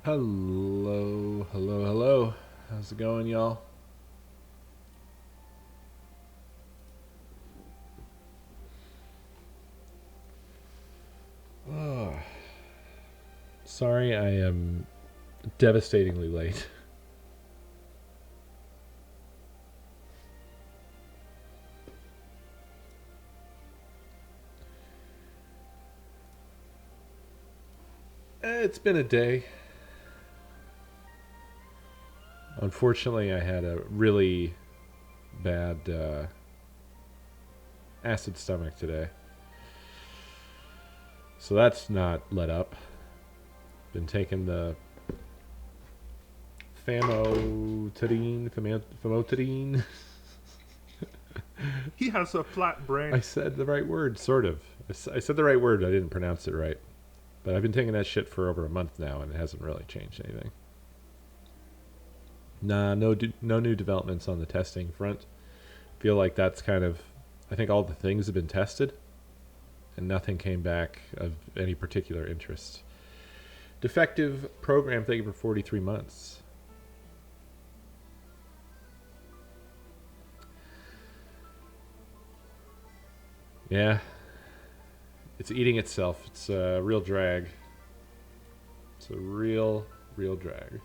Hello, hello, hello. How's it going, y'all? Oh, sorry, I am devastatingly late. It's been a day. Unfortunately, I had a really bad acid stomach today. So that's not let up. Been taking the famotidine. He has a flat I brain. said the right word, sort of. I said the right word, I didn't pronounce it right. But I've been taking that shit for over a month now, and it hasn't really changed anything. Nah, no new developments on the testing front. Feel like that's kind of, I think all the things have been tested, and nothing came back of any particular interest. Defective program taken for 43 months. Yeah, it's eating itself. It's a real drag. It's a real drag.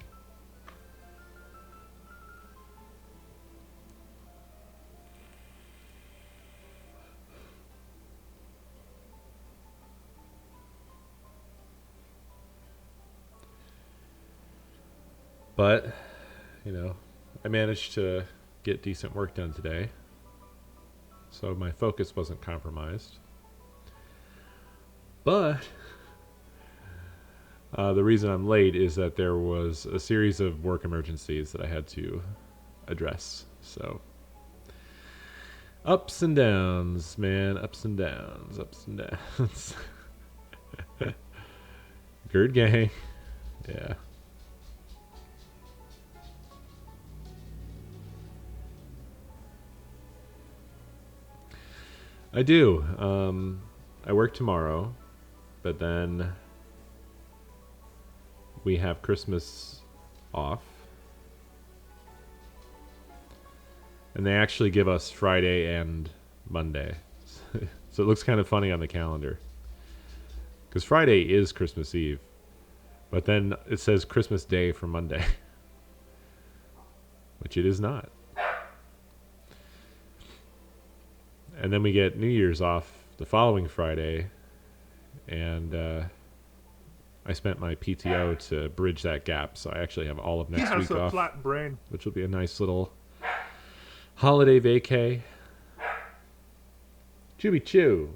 But, I managed to get decent work done today. So my focus wasn't compromised. But the reason I'm late is that there was a series of work emergencies that I had to address. So ups and downs, man. Ups and downs. Ups and downs. Gerd gang. Yeah. I do. I work tomorrow, but then we have Christmas off. And they actually give us Friday and Monday. So it looks kind of funny on the calendar. Because Friday is Christmas Eve. But then it says Christmas Day for Monday. Which it is not. And then we get New Year's off the following Friday. And I spent my PTO to bridge that gap. So I actually have all of He next has week a off. flat brain. Which will be a nice little holiday vacay. Chooby Choo.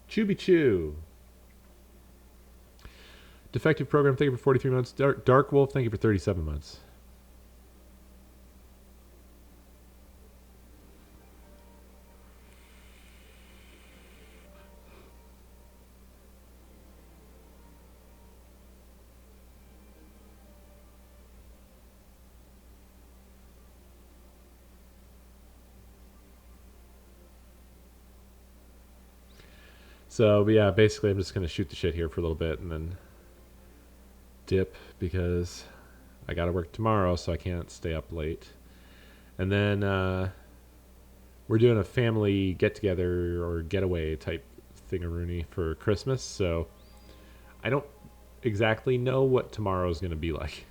Chooby Choo. Defective program, thank you for 43 months. Dark Wolf, thank you for 37 months. So, but yeah, basically, I'm just going to shoot the shit here for a little bit and then dip because I got to work tomorrow, so I can't stay up late. And then we're doing a family get together or getaway type thingaroony for Christmas. So I don't exactly know what tomorrow is going to be like.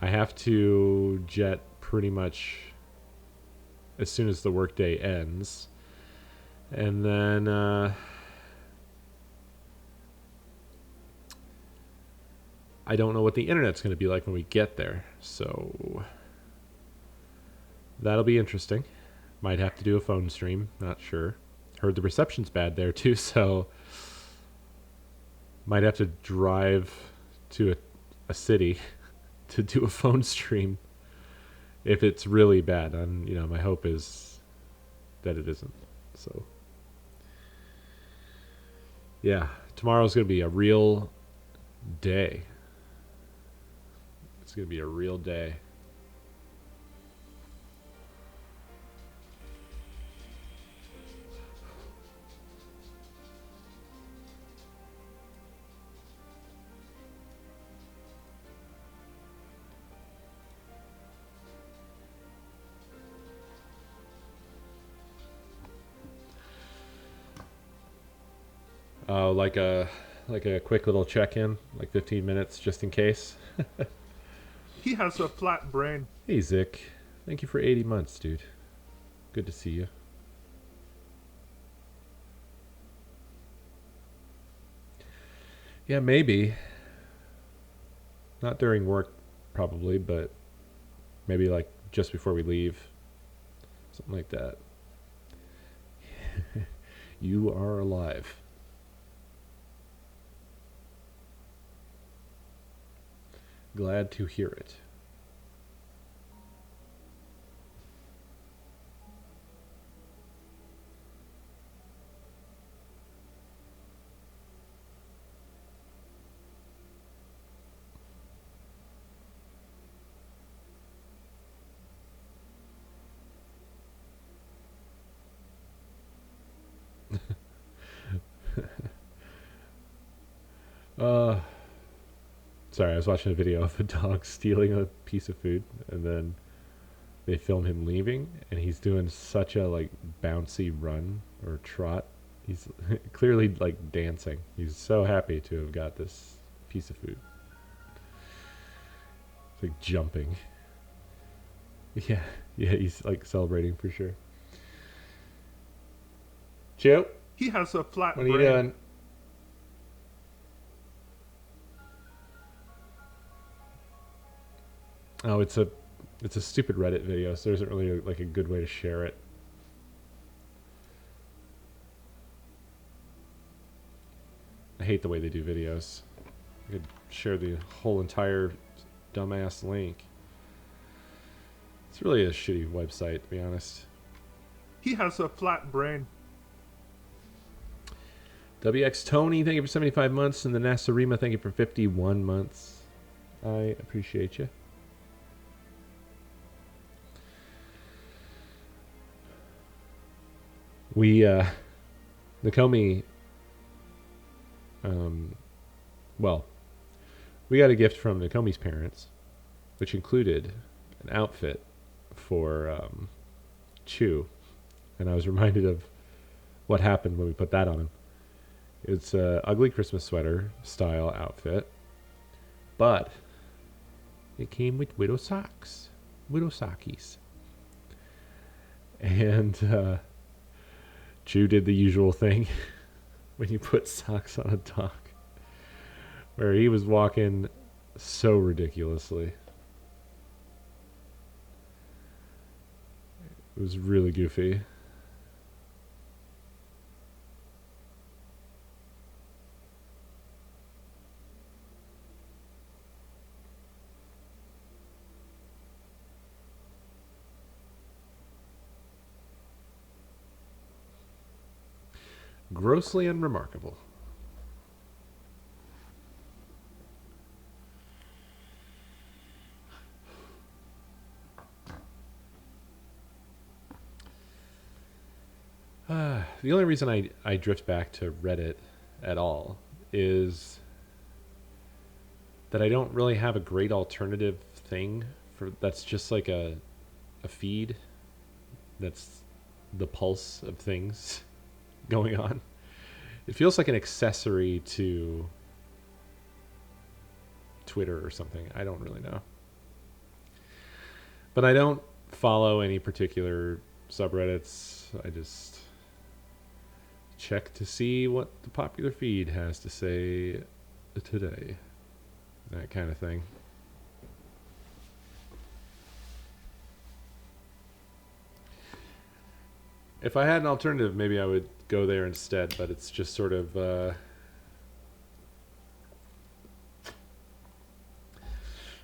I have to jet pretty much as soon as the workday ends. And then I don't know what the internet's going to be like when we get there. So that'll be interesting. Might have to do a phone stream. Not sure. Heard the reception's bad there too, so might have to drive to a city to do a phone stream if it's really bad. And my hope is that it isn't. So yeah, tomorrow's gonna be a real day. It's gonna be a real day. Like a quick little check-in, like 15 minutes, just in case. He has a flat brain. Hey, Zick. Thank you for 80 months, dude. Good to see you. Yeah, maybe. Not during work, probably, but maybe like just before we leave. Something like that. You are alive. Glad to hear it. Uh, Sorry, I was watching a video of a dog stealing a piece of food, and then they film him leaving, and he's doing such a like bouncy run or trot. He's clearly like dancing. He's so happy to have got this piece of food. It's like jumping. Yeah, yeah, he's like celebrating for sure. Chew, He has a flat what are you brain. doing? Oh, it's a stupid Reddit video, so there isn't really like a good way to share it. I hate the way they do videos. I could share the whole entire dumbass link. It's really a shitty website, to be honest. He has a flat brain. WX Tony, thank you for 75 months, and the Nasarima, thank you for 51 months. I appreciate you. We, Nakomi, well, we got a gift from Nakomi's parents, which included an outfit for Chew, and I was reminded of what happened when we put that on him. It's a ugly Christmas sweater style outfit, but it came with widow socks, widow sockies, and Chew did the usual thing when you put socks on a dog, where he was walking so ridiculously. It was really goofy. Grossly unremarkable. The only reason I drift back to Reddit at all is that I don't really have a great alternative thing for that's just like a feed that's the pulse of things going on. It feels like an accessory to Twitter or something. I don't really know. But I don't follow any particular subreddits. I just check to see what the popular feed has to say today. That kind of thing. If I had an alternative, maybe I would go there instead, but it's just sort of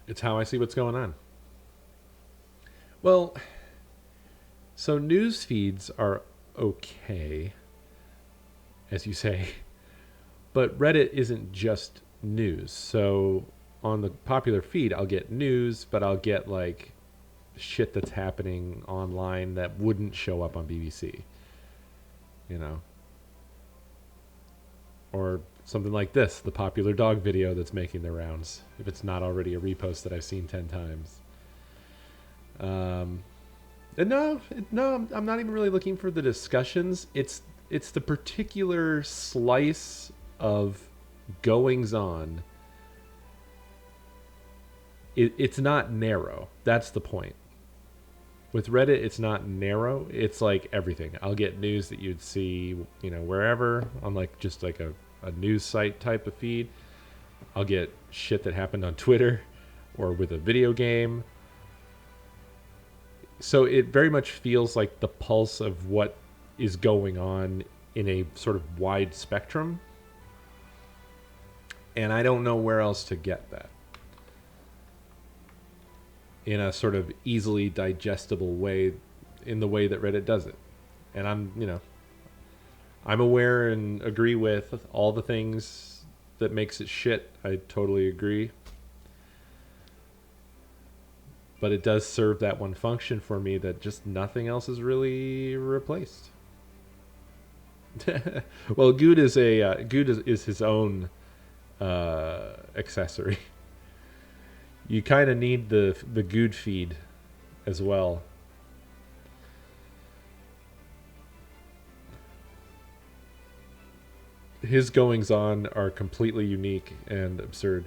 it's how I see what's going on. Well, so news feeds are okay, as you say, but Reddit isn't just news. So on the popular feed, I'll get news, but I'll get like shit that's happening online that wouldn't show up on BBC, you know, or something like this, the popular dog video that's making the rounds, if it's not already a repost that I've seen 10 times. And no, I'm not even really looking for the discussions. It's it's the particular slice of goings on. It's not narrow. That's the point. With Reddit, it's not narrow. It's like everything. I'll get news that you'd see, wherever on like just like a news site type of feed. I'll get shit that happened on Twitter or with a video game. So it very much feels like the pulse of what is going on in a sort of wide spectrum. And I don't know where else to get that in a sort of easily digestible way, in the way that Reddit does it. And I'm aware and agree with all the things that makes it shit. I totally agree. But it does serve that one function for me that just nothing else is really replaced. Well, Good is is his own accessory. You kind of need the Good feed as well. His goings on are completely unique and absurd.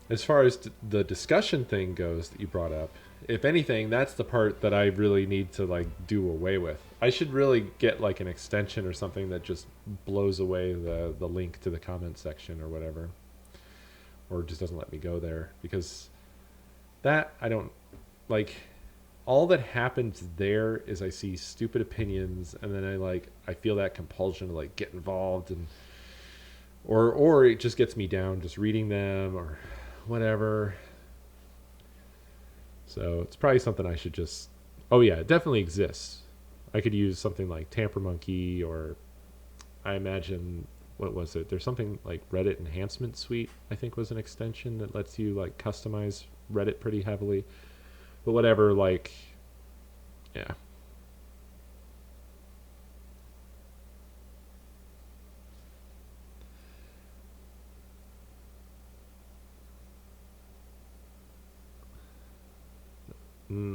As far as the discussion thing goes that you brought up, if anything, that's the part that I really need to like do away with. I should really get like an extension or something that just blows away the link to the comment section or whatever, or just doesn't let me go there, because that I don't like. All that happens there is I see stupid opinions, and then I feel that compulsion to like get involved, and or it just gets me down just reading them or whatever. So it's probably something I should just. Oh yeah, it definitely exists. I could use something like Tamper Monkey, or I imagine, what was it? There's something like Reddit Enhancement Suite, I think was an extension that lets you like customize Reddit pretty heavily. But whatever, like, yeah.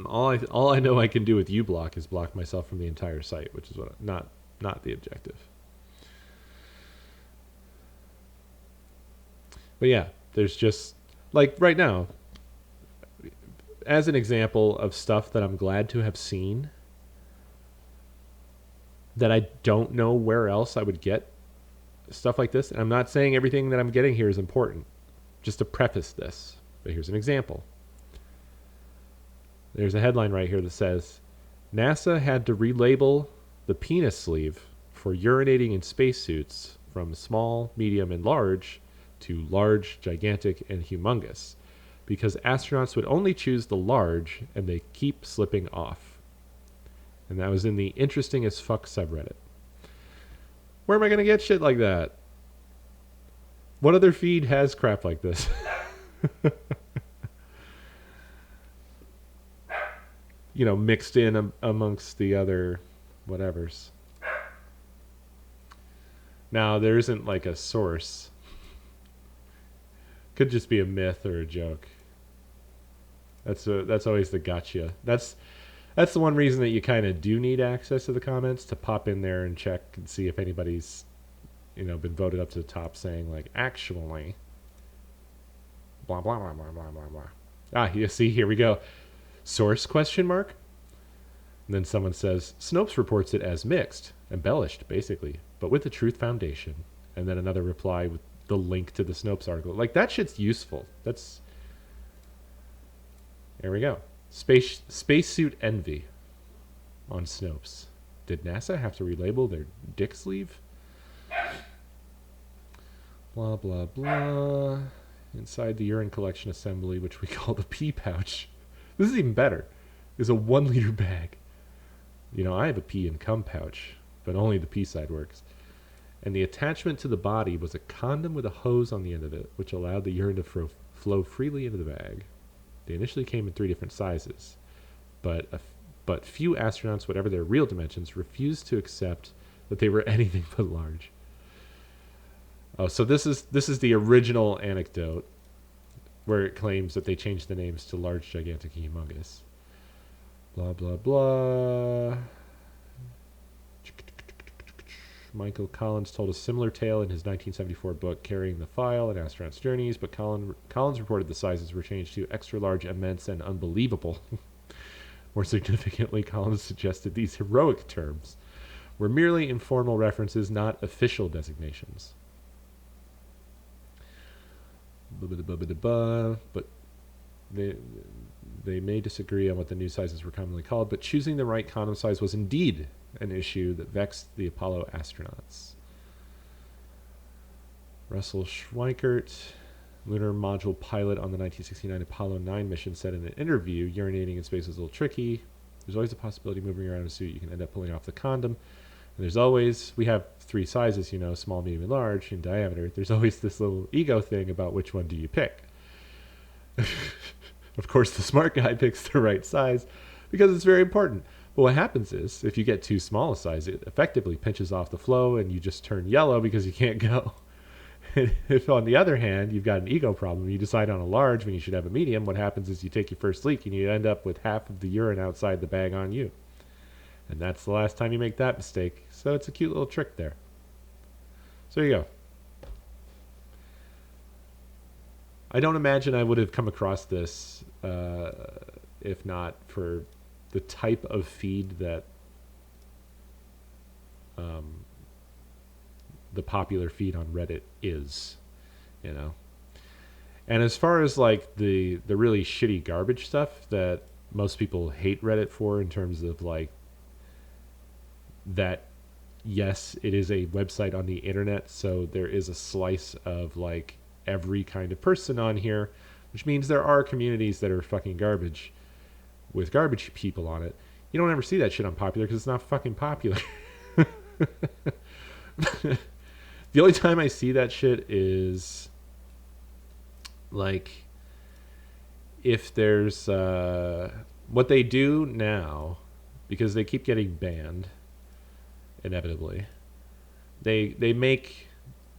All I know I can do with uBlock is block myself from the entire site, which is what not the objective. But yeah, there's just like right now, as an example of stuff that I'm glad to have seen that I don't know where else I would get stuff like this. And I'm not saying everything that I'm getting here is important, just to preface this. But here's an example. There's a headline right here that says, NASA had to relabel the penis sleeve for urinating in spacesuits from small, medium, and large to large, gigantic, and humongous, because astronauts would only choose the large and they keep slipping off. And that was in the Interesting as Fuck subreddit. Where am I going to get shit like that? What other feed has crap like this? Mixed in amongst the other whatevers. Now, there isn't like a source. Could just be a myth or a joke. That's always the gotcha. That's the one reason that you kind of do need access to the comments, to pop in there and check and see if anybody's been voted up to the top saying like, actually, blah blah blah blah blah blah blah. You see, here we go. Source question mark? And then someone says, Snopes reports it as mixed, embellished, basically, but with the truth foundation. And then another reply with the link to the Snopes article. Like, that shit's useful. There we go. Spacesuit envy on Snopes. Did NASA have to relabel their dick sleeve? Blah, blah, blah. Inside the urine collection assembly, which we call the pee pouch. This is even better. Is a 1 liter bag. I have a pee and cum pouch, but only the pee side works. And the attachment to the body was a condom with a hose on the end of it, which allowed the urine to flow freely into the bag. They initially came in 3 different sizes, but but few astronauts, whatever their real dimensions, refused to accept that they were anything but large. Oh, so this is the original anecdote where it claims that they changed the names to large, gigantic, and humongous. Blah, blah, blah. Michael Collins told a similar tale in his 1974 book, Carrying the File and Astronaut's Journeys, but Collins reported the sizes were changed to extra large, immense, and unbelievable. More significantly, Collins suggested these heroic terms were merely informal references, not official designations. But they may disagree on what the new sizes were commonly called, but choosing the right condom size was indeed an issue that vexed the Apollo astronauts. Russell Schweikert, lunar module pilot on the 1969 Apollo 9 mission, said in an interview, urinating in space is a little tricky. There's always a possibility moving around a suit you can end up pulling off the condom. And there's always, we have 3 sizes, small, medium, and large in diameter. There's always this little ego thing about which one do you pick. Of course, the smart guy picks the right size because it's very important. But what happens is, if you get too small a size, it effectively pinches off the flow and you just turn yellow because you can't go. And if, on the other hand, you've got an ego problem, you decide on a large when you should have a medium, what happens is you take your first leak and you end up with half of the urine outside the bag on you. And that's the last time you make that mistake. So it's a cute little trick there. So there you go. I don't imagine I would have come across this if not for the type of feed that the popular feed on Reddit is, And as far as like the really shitty garbage stuff that most people hate Reddit for, in terms of like that, yes, it is a website on the internet, so there is a slice of like every kind of person on here, which means there are communities that are fucking garbage with garbage people on it. You don't ever see that shit on popular because it's not fucking popular. The only time I see that shit is like if there's what they do now, because they keep getting banned inevitably. They make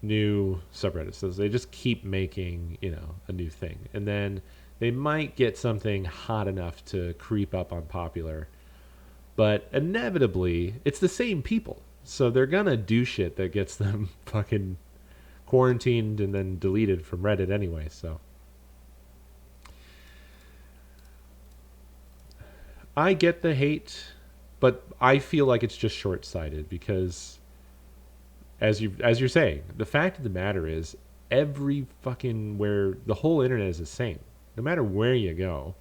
new subreddits, so they just keep making a new thing, and then they might get something hot enough to creep up on popular, but inevitably it's the same people, so they're gonna do shit that gets them fucking quarantined and then deleted from Reddit anyway. So I get the hate, but I feel like it's just short-sighted because as you're saying, the fact of the matter is every fucking where the whole internet is the same. No matter where you go,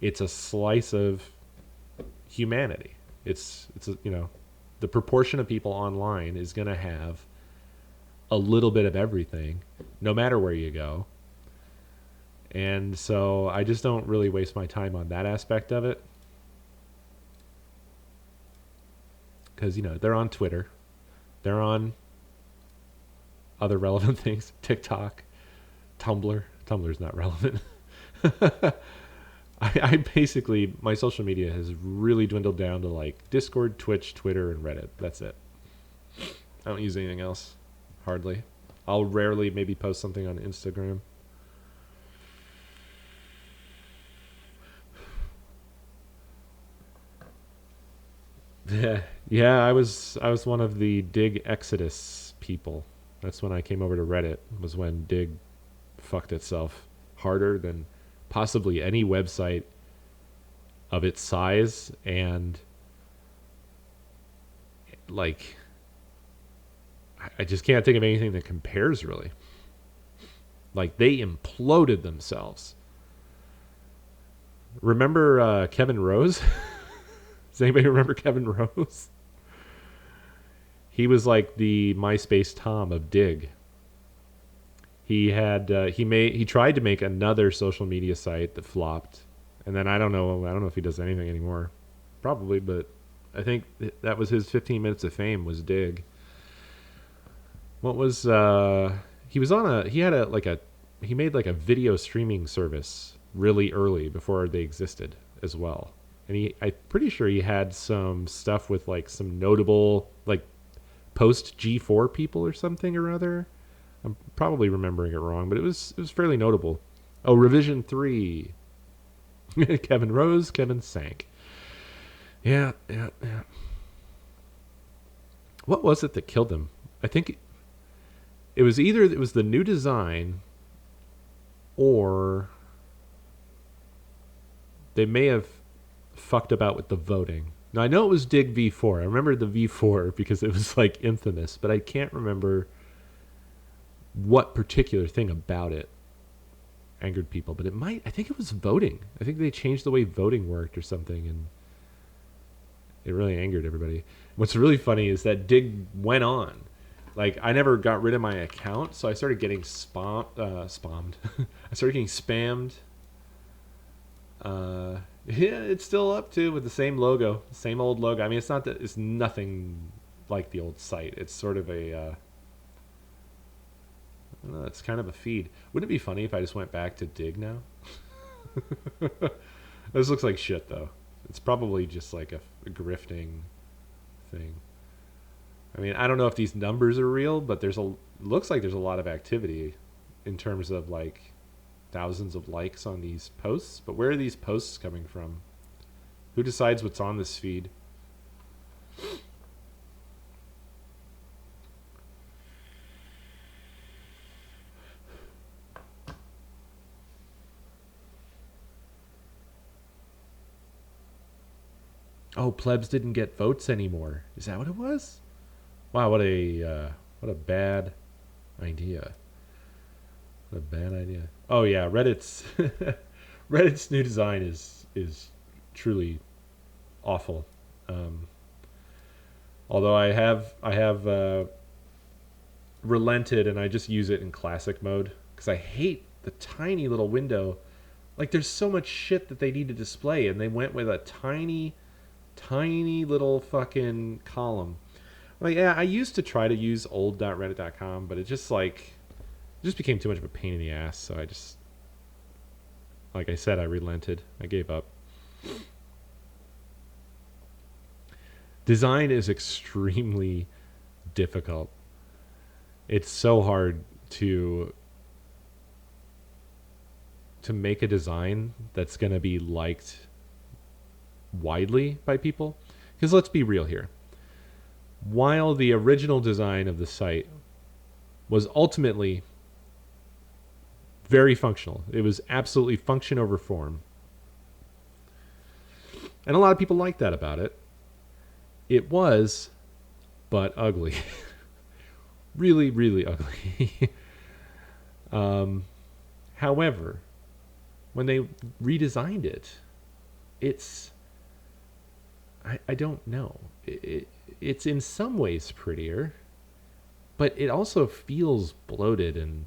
it's a slice of humanity. It's the proportion of people online is going to have a little bit of everything, no matter where you go. And so I just don't really waste my time on that aspect of it. Because, they're on Twitter. They're on other relevant things. TikTok. Tumblr. Tumblr's not relevant. I basically, my social media has really dwindled down to like Discord, Twitch, Twitter, and Reddit. That's it. I don't use anything else. Hardly. I'll rarely maybe post something on Instagram. Yeah, I was one of the Dig Exodus people. That's when I came over to Reddit. Was when Dig fucked itself harder than possibly any website of its size, and like I just can't think of anything that compares, really. Like, they imploded themselves. Remember Kevin Rose? Does anybody remember Kevin Rose? He was like the MySpace Tom of Dig. He had he tried to make another social media site that flopped, and then I don't know if he does anything anymore. Probably, but I think that was his 15 minutes of fame, was Dig. What was he made like a video streaming service really early before they existed as well. and I'm pretty sure he had some stuff with like some notable like post G4 people or something or other. I'm probably remembering it wrong, but it was fairly notable. Oh, Revision 3. Kevin rose, Kevin sank. Yeah, yeah, yeah. What was it that killed him? I think it was either it was the new design or they may have fucked about with the voting. Now I know it was Dig V4. I remember the V4 because it was like infamous, but I can't remember what particular thing about it angered people. But I think it was voting. I think they changed the way voting worked or something, and it really angered everybody. What's really funny is that Dig went on. Like, I never got rid of my account, so I started getting spammed. I started getting spammed. Yeah, it's still up too with the same logo, same old logo. I mean, it's nothing like the old site. It's sort of a, I don't know, it's kind of a feed. Wouldn't it be funny if I just went back to Dig now? This looks like shit though. It's probably just like a grifting thing. I mean, I don't know if these numbers are real, but looks like there's a lot of activity in terms of like thousands of likes on these posts. But where are these posts coming from? Who decides what's on this feed? Oh, plebs didn't get votes anymore. Is that what it was? Wow, what a bad idea. What a bad idea. Oh yeah, Reddit's Reddit's new design is truly awful. Um, Although I have relented and I just use it in classic mode because I hate the tiny little window. Like there's so much shit that they need to display, and they went with a tiny little fucking column. Like yeah, I used to try to use old.reddit.com, but it just became too much of a pain in the ass. So I just, like I said, I relented. I gave up. Design is extremely difficult. It's so hard to make a design that's going to be liked widely by people. Because let's be real here. While the original design of the site was ultimately very functional, it was absolutely function over form. And a lot of people liked that about it. It was, but ugly. Really, really ugly. However, when they redesigned it, I don't know. It's in some ways prettier, but it also feels bloated and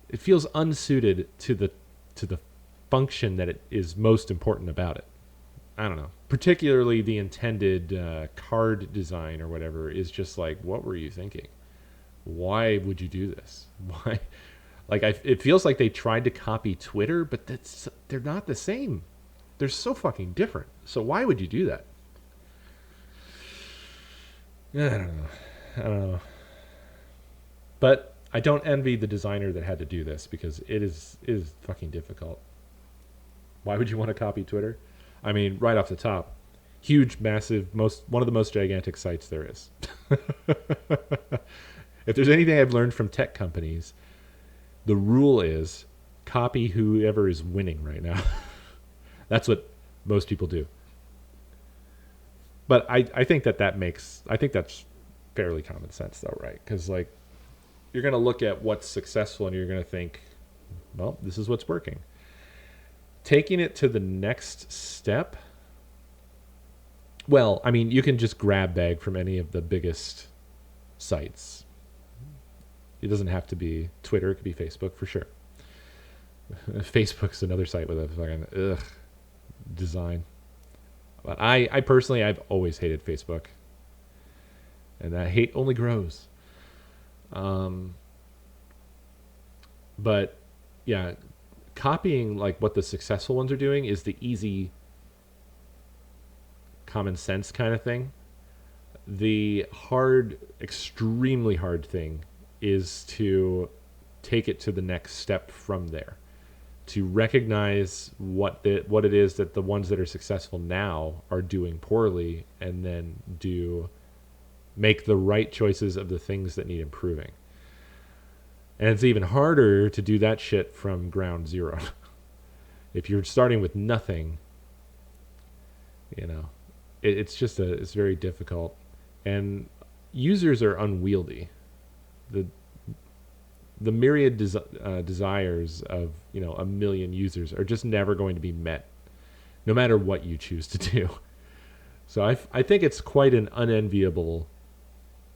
it feels unsuited to the function that it is most important about it. I don't know. Particularly the intended card design or whatever is just like, what were you thinking? Why would you do this? Why? Like, it feels like they tried to copy Twitter, but they're not the same. They're so fucking different. So why would you do that? I don't know. I don't know. But I don't envy the designer that had to do this because it is fucking difficult. Why would you want to copy Twitter? I mean, right off the top, huge, massive, one of the most gigantic sites there is. If there's anything I've learned from tech companies, the rule is copy whoever is winning right now. That's what most people do. But I think I think that's fairly common sense though, right? Because like you're going to look at what's successful and you're going to think, well, this is what's working. Taking it to the next step, well, I mean, you can just grab bag from any of the biggest sites. It doesn't have to be Twitter. It could be Facebook for sure. Facebook's another site with a fucking design. But I personally, I've always hated Facebook. And that hate only grows. But yeah, copying like what the successful ones are doing is the easy common sense kind of thing. The extremely hard thing is to take it to the next step from there, to recognize what it is that the ones that are successful now are doing poorly, and then make the right choices of the things that need improving. And it's even harder to do that shit from ground zero. If you're starting with nothing, it's very difficult. And users are unwieldy. The myriad desires of a million users are just never going to be met, no matter what you choose to do. So I think it's quite an unenviable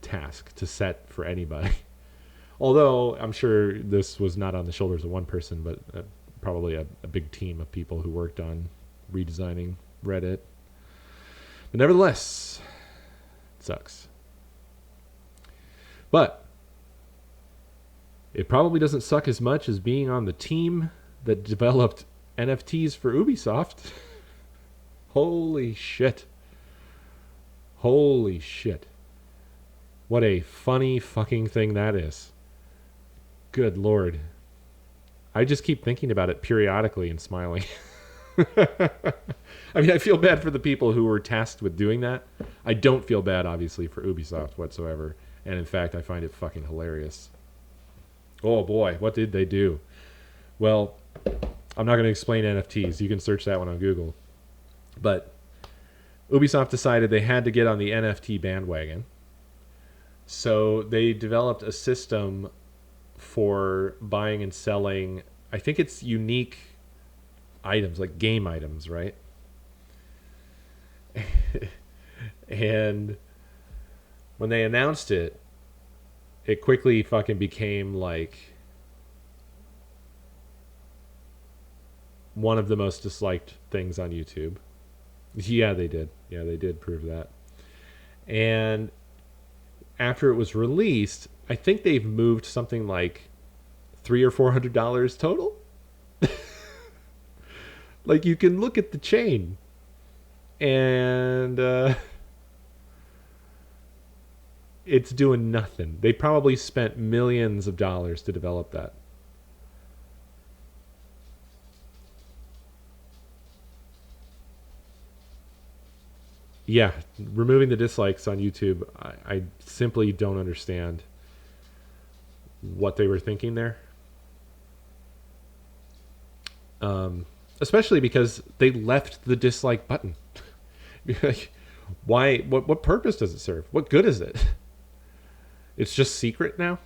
task to set for anybody. Although I'm sure this was not on the shoulders of one person, but probably a big team of people who worked on redesigning Reddit. But nevertheless, it sucks. But it probably doesn't suck as much as being on the team that developed NFTs for Ubisoft. Holy shit. Holy shit. What a funny fucking thing that is. Good Lord. I just keep thinking about it periodically and smiling. I mean, I feel bad for the people who were tasked with doing that. I don't feel bad, obviously, for Ubisoft whatsoever. And in fact, I find it fucking hilarious. Oh boy, what did they do? Well, I'm not going to explain NFTs. You can search that one on Google. But Ubisoft decided they had to get on the NFT bandwagon. So they developed a system for buying and selling, I think it's unique items, like game items, right? And when they announced it, it quickly fucking became like one of the most disliked things on YouTube. Yeah, they did. Yeah, they did prove that. And after it was released, I think they've moved something like $300 or $400 total. Like, you can look at the chain, and it's doing nothing. They probably spent millions of dollars to develop that. Yeah, removing the dislikes on YouTube, I simply don't understand what they were thinking there. Especially because they left the dislike button. Why? What purpose does it serve? What good is it? It's just secret now?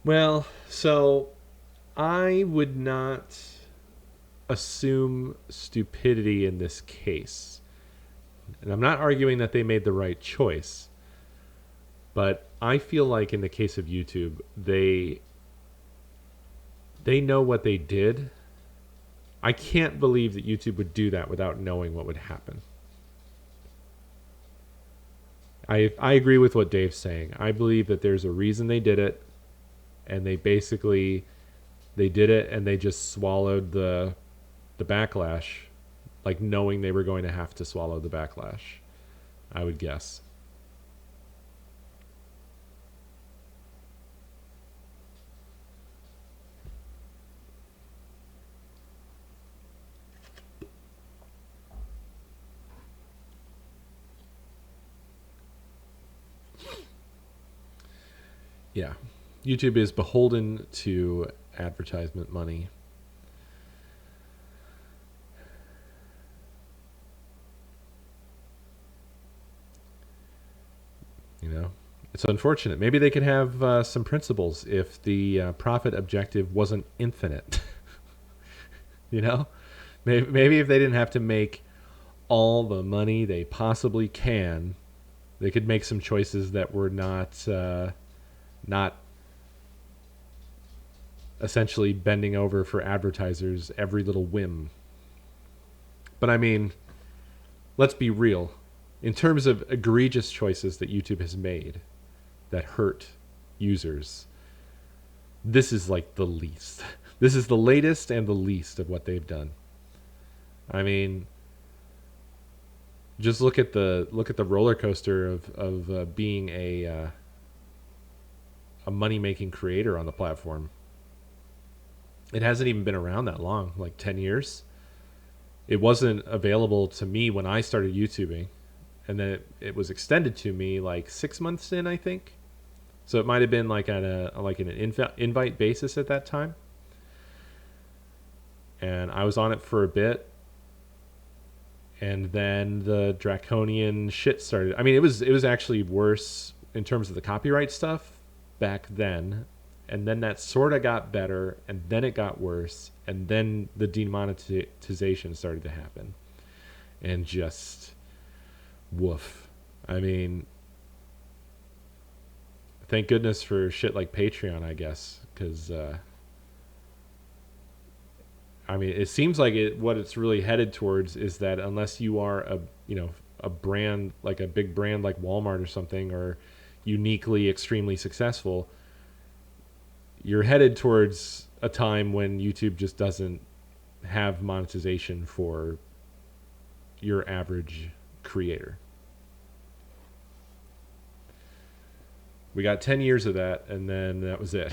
Well, so I would not assume stupidity in this case. And I'm not arguing that they made the right choice. But I feel like in the case of YouTube, they know what they did. I can't believe that YouTube would do that without knowing what would happen. I agree with what Dave's saying. I believe that there's a reason they did it, and they did it and they just swallowed the backlash, like knowing they were going to have to swallow the backlash, I would guess. Yeah. YouTube is beholden to advertisement money. It's unfortunate. Maybe they could have some principles if the profit objective wasn't infinite. Maybe if they didn't have to make all the money they possibly can, they could make some choices that were not essentially bending over for advertisers every little whim. But I mean, let's be real. In terms of egregious choices that YouTube has made that hurt users, this is like the least. This is the latest and the least of what they've done. I mean, just look at the roller coaster of being a money making creator on the platform. It hasn't even been around that long, like 10 years. It wasn't available to me when I started YouTubing, and then it was extended to me like 6 months in, I think. So it might have been like at an invite basis at that time. And I was on it for a bit, and then the draconian shit started. I mean, it was actually worse in terms of the copyright stuff back then, and then that sort of got better, and then it got worse, and then the demonetization started to happen, and just woof. I mean, thank goodness for shit like Patreon, I guess, because I mean, it seems like what it's really headed towards is that unless you are a brand, like a big brand like Walmart or something, or uniquely extremely successful, you're headed towards a time when YouTube just doesn't have monetization for your average creator. We got 10 years of that, and then that was it.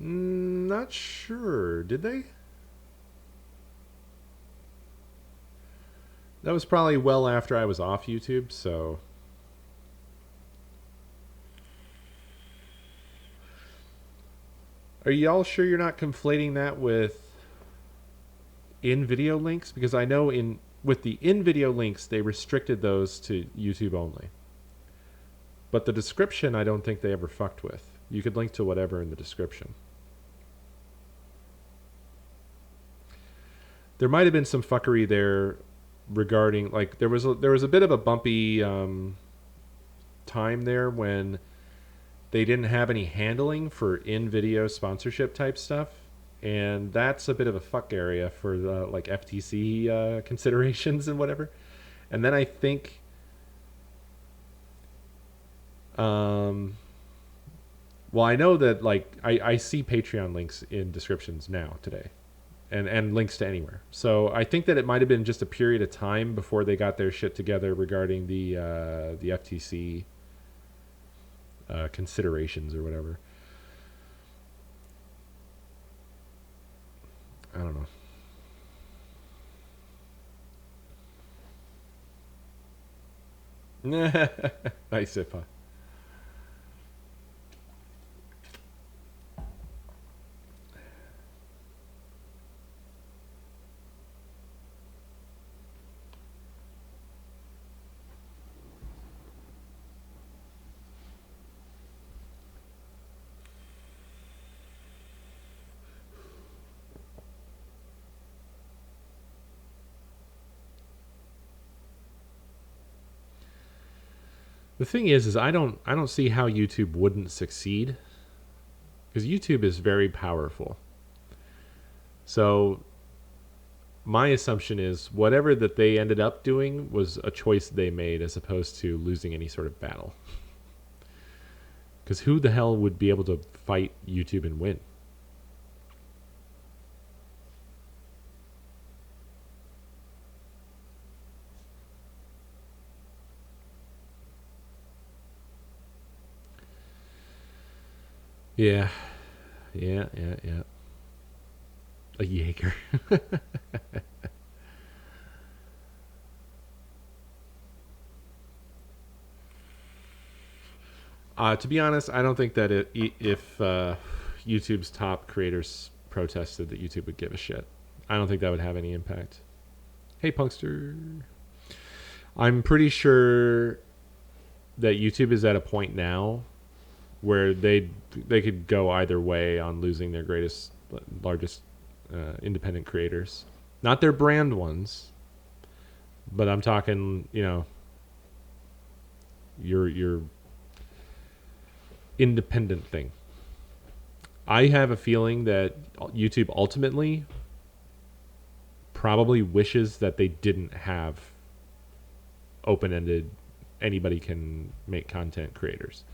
Not sure. Did they? That was probably well after I was off YouTube, so. Are y'all sure you're not conflating that with in-video links? Because I know with the in-video links, they restricted those to YouTube only. But the description, I don't think they ever fucked with. You could link to whatever in the description. There might have been some fuckery there regarding, like, there was a bit of a bumpy time there when they didn't have any handling for in-video sponsorship type stuff, and that's a bit of a fuck area for the like FTC considerations and whatever. And then I think well, I know that like I see Patreon links in descriptions now today, and links to anywhere. So I think that it might have been just a period of time before they got their shit together regarding the FTC considerations or whatever. I don't know. Nice, Ipa. The thing is I don't see how YouTube wouldn't succeed, because YouTube is very powerful. So my assumption is whatever that they ended up doing was a choice they made as opposed to losing any sort of battle. Because who the hell would be able to fight YouTube and win? Yeah. A Jaeger. To be honest, I don't think that if YouTube's top creators protested, that YouTube would give a shit. I don't think that would have any impact. Hey, Punkster. I'm pretty sure that YouTube is at a point now where they could go either way on losing their largest independent creators, not their brand ones, but I'm talking, your independent thing. I have a feeling that YouTube ultimately probably wishes that they didn't have open-ended, anybody can make content creators.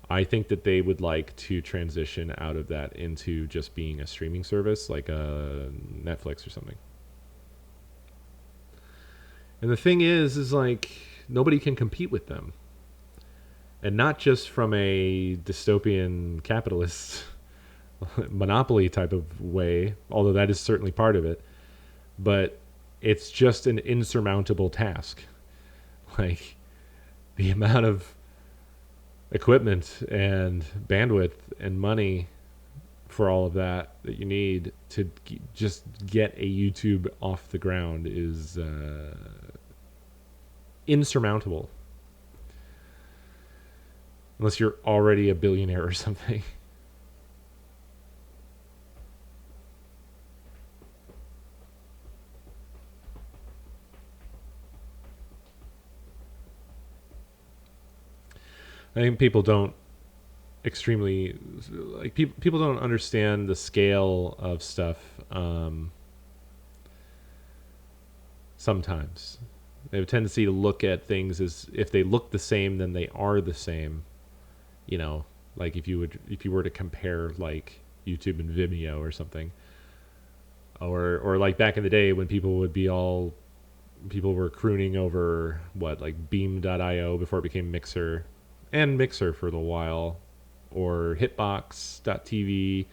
I think that they would like to transition out of that into just being a streaming service like a Netflix or something. And the thing is like nobody can compete with them. And not just from a dystopian capitalist monopoly type of way, although that is certainly part of it, but it's just an insurmountable task. Like the amount of equipment and bandwidth and money for all of that you need to just get a YouTube off the ground is insurmountable. Unless you're already a billionaire or something. I think people don't people don't understand the scale of stuff. Sometimes they have a tendency to look at things as if they look the same, then they are the same. Like if you were to compare like YouTube and Vimeo or something, or like back in the day when people were crooning over like Beam.io before it became Mixer, and Mixer for a little while, or Hitbox.tv,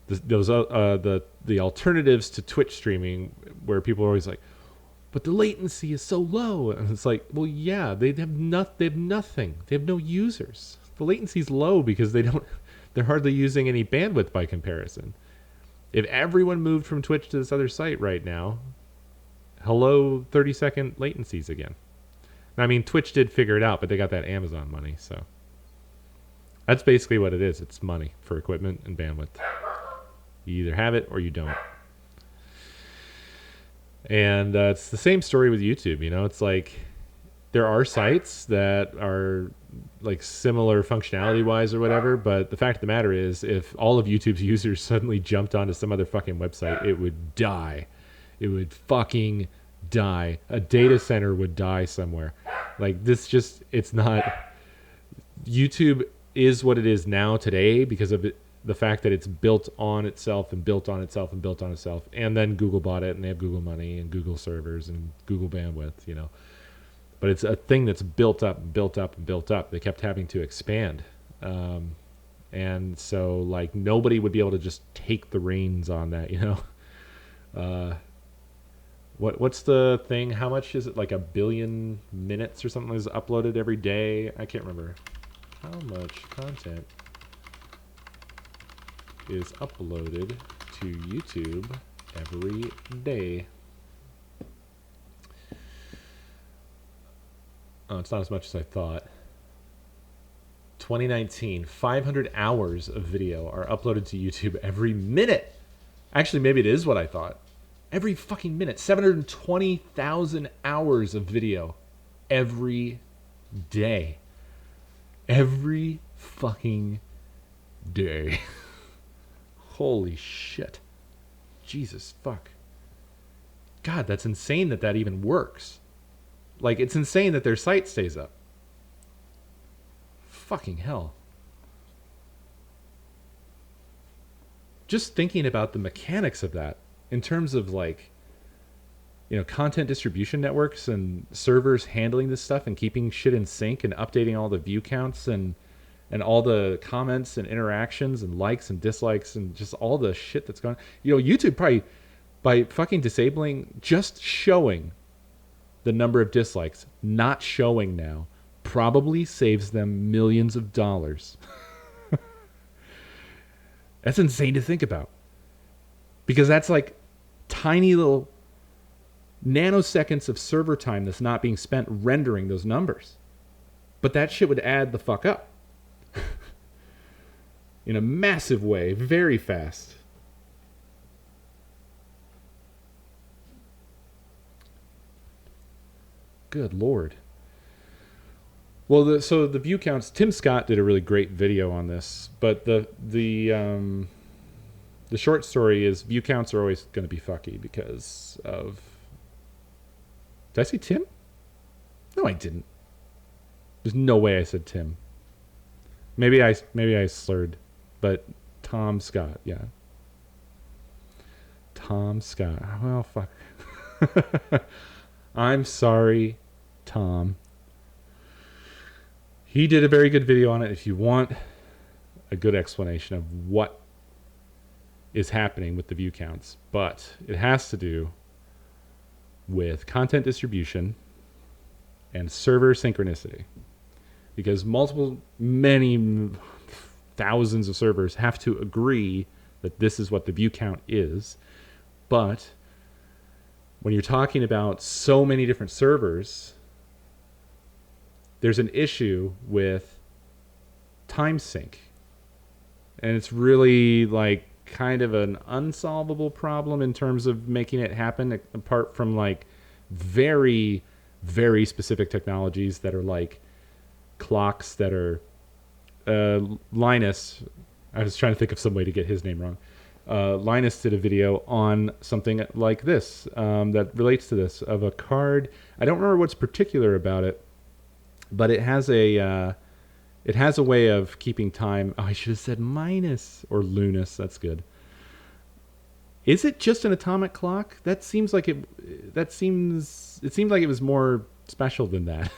the alternatives to Twitch streaming, where people are always like, but the latency is so low, and it's like, well, yeah, they have nothing, they have no users. The latency is low because they're hardly using any bandwidth by comparison. If everyone moved from Twitch to this other site right now, hello 30-second latencies again. I mean, Twitch did figure it out, but they got that Amazon money, so that's basically what it is. It's money for equipment and bandwidth. You either have it or you don't. And it's the same story with YouTube. It's like there are sites that are like similar functionality wise or whatever, but the fact of the matter is, if all of YouTube's users suddenly jumped onto some other fucking website, it would die. It would fucking die. A data center would die somewhere. Like it's not. YouTube is what it is now today because of the fact that it's built on itself and built on itself and built on itself, and then Google bought it and they have Google money and Google servers and Google bandwidth, but it's a thing that's built up and built up and built up. They kept having to expand, and so like nobody would be able to just take the reins on that. What's the thing? How much is it? Like 1 billion minutes or something is uploaded every day? I can't remember. How much content is uploaded to YouTube every day? Oh, it's not as much as I thought. 2019, 500 hours of video are uploaded to YouTube every minute. Actually, maybe it is what I thought. Every fucking minute. 720,000 hours of video every day. Every fucking day. Holy shit. Jesus fuck. God, that's insane that even works. Like, it's insane that their site stays up. Fucking hell. Just thinking about the mechanics of that in terms of like, content distribution networks and servers handling this stuff and keeping shit in sync and updating all the view counts and all the comments and interactions and likes and dislikes and just all the shit that's going on. YouTube probably, by fucking disabling, just showing the number of dislikes, not showing now, probably saves them millions of dollars. That's insane to think about. Because that's like tiny little nanoseconds of server time that's not being spent rendering those numbers. But that shit would add the fuck up in a massive way, very fast. Good Lord. Well, so the view counts. Tim Scott did a really great video on this, but the short story is view counts are always going to be fucky because of. Did I say Tim? No, I didn't. There's no way I said Tim. Maybe I slurred, but Tom Scott, yeah. Tom Scott. Well, fuck. I'm sorry, Tom. He did a very good video on it. If you want a good explanation of what is happening with the view counts, but it has to do with content distribution and server synchronicity, because many thousands of servers have to agree that this is what the view count is. But when you're talking about so many different servers, there's an issue with time sync. And it's really like kind of an unsolvable problem in terms of making it happen, apart from like very, very specific technologies that are like clocks that are Linus. I was trying to think of some way to get his name wrong. Linus did a video on something like this that relates to this, of a card. I don't remember what's particular about it, but it has a way of keeping time. Oh, I should have said minus or Lunus. That's good. Is it just an atomic clock? That seems like it. It seemed like it was more special than that.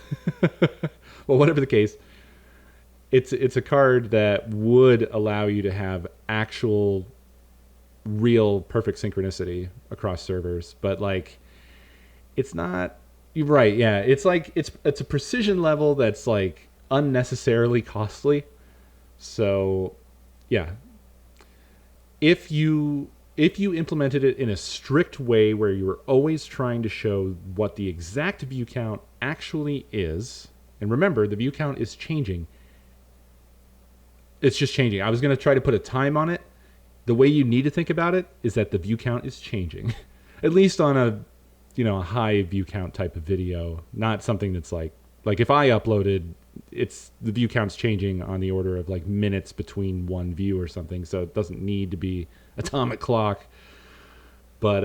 Well, whatever the case, it's a card that would allow you to have actual, real, perfect synchronicity across servers. But like, it's not. You're right. Yeah, it's like it's a precision level that's like unnecessarily costly. So, yeah, if you implemented it in a strict way where you were always trying to show what the exact view count actually is, and remember, the view count is changing. It's just changing. I was going to try to put a time on it. The way you need to think about it is that the view count is changing, at least on a high view count type of video, not something that's like if I uploaded, it's the view count's changing on the order of like minutes between one view or something. So it doesn't need to be atomic clock, but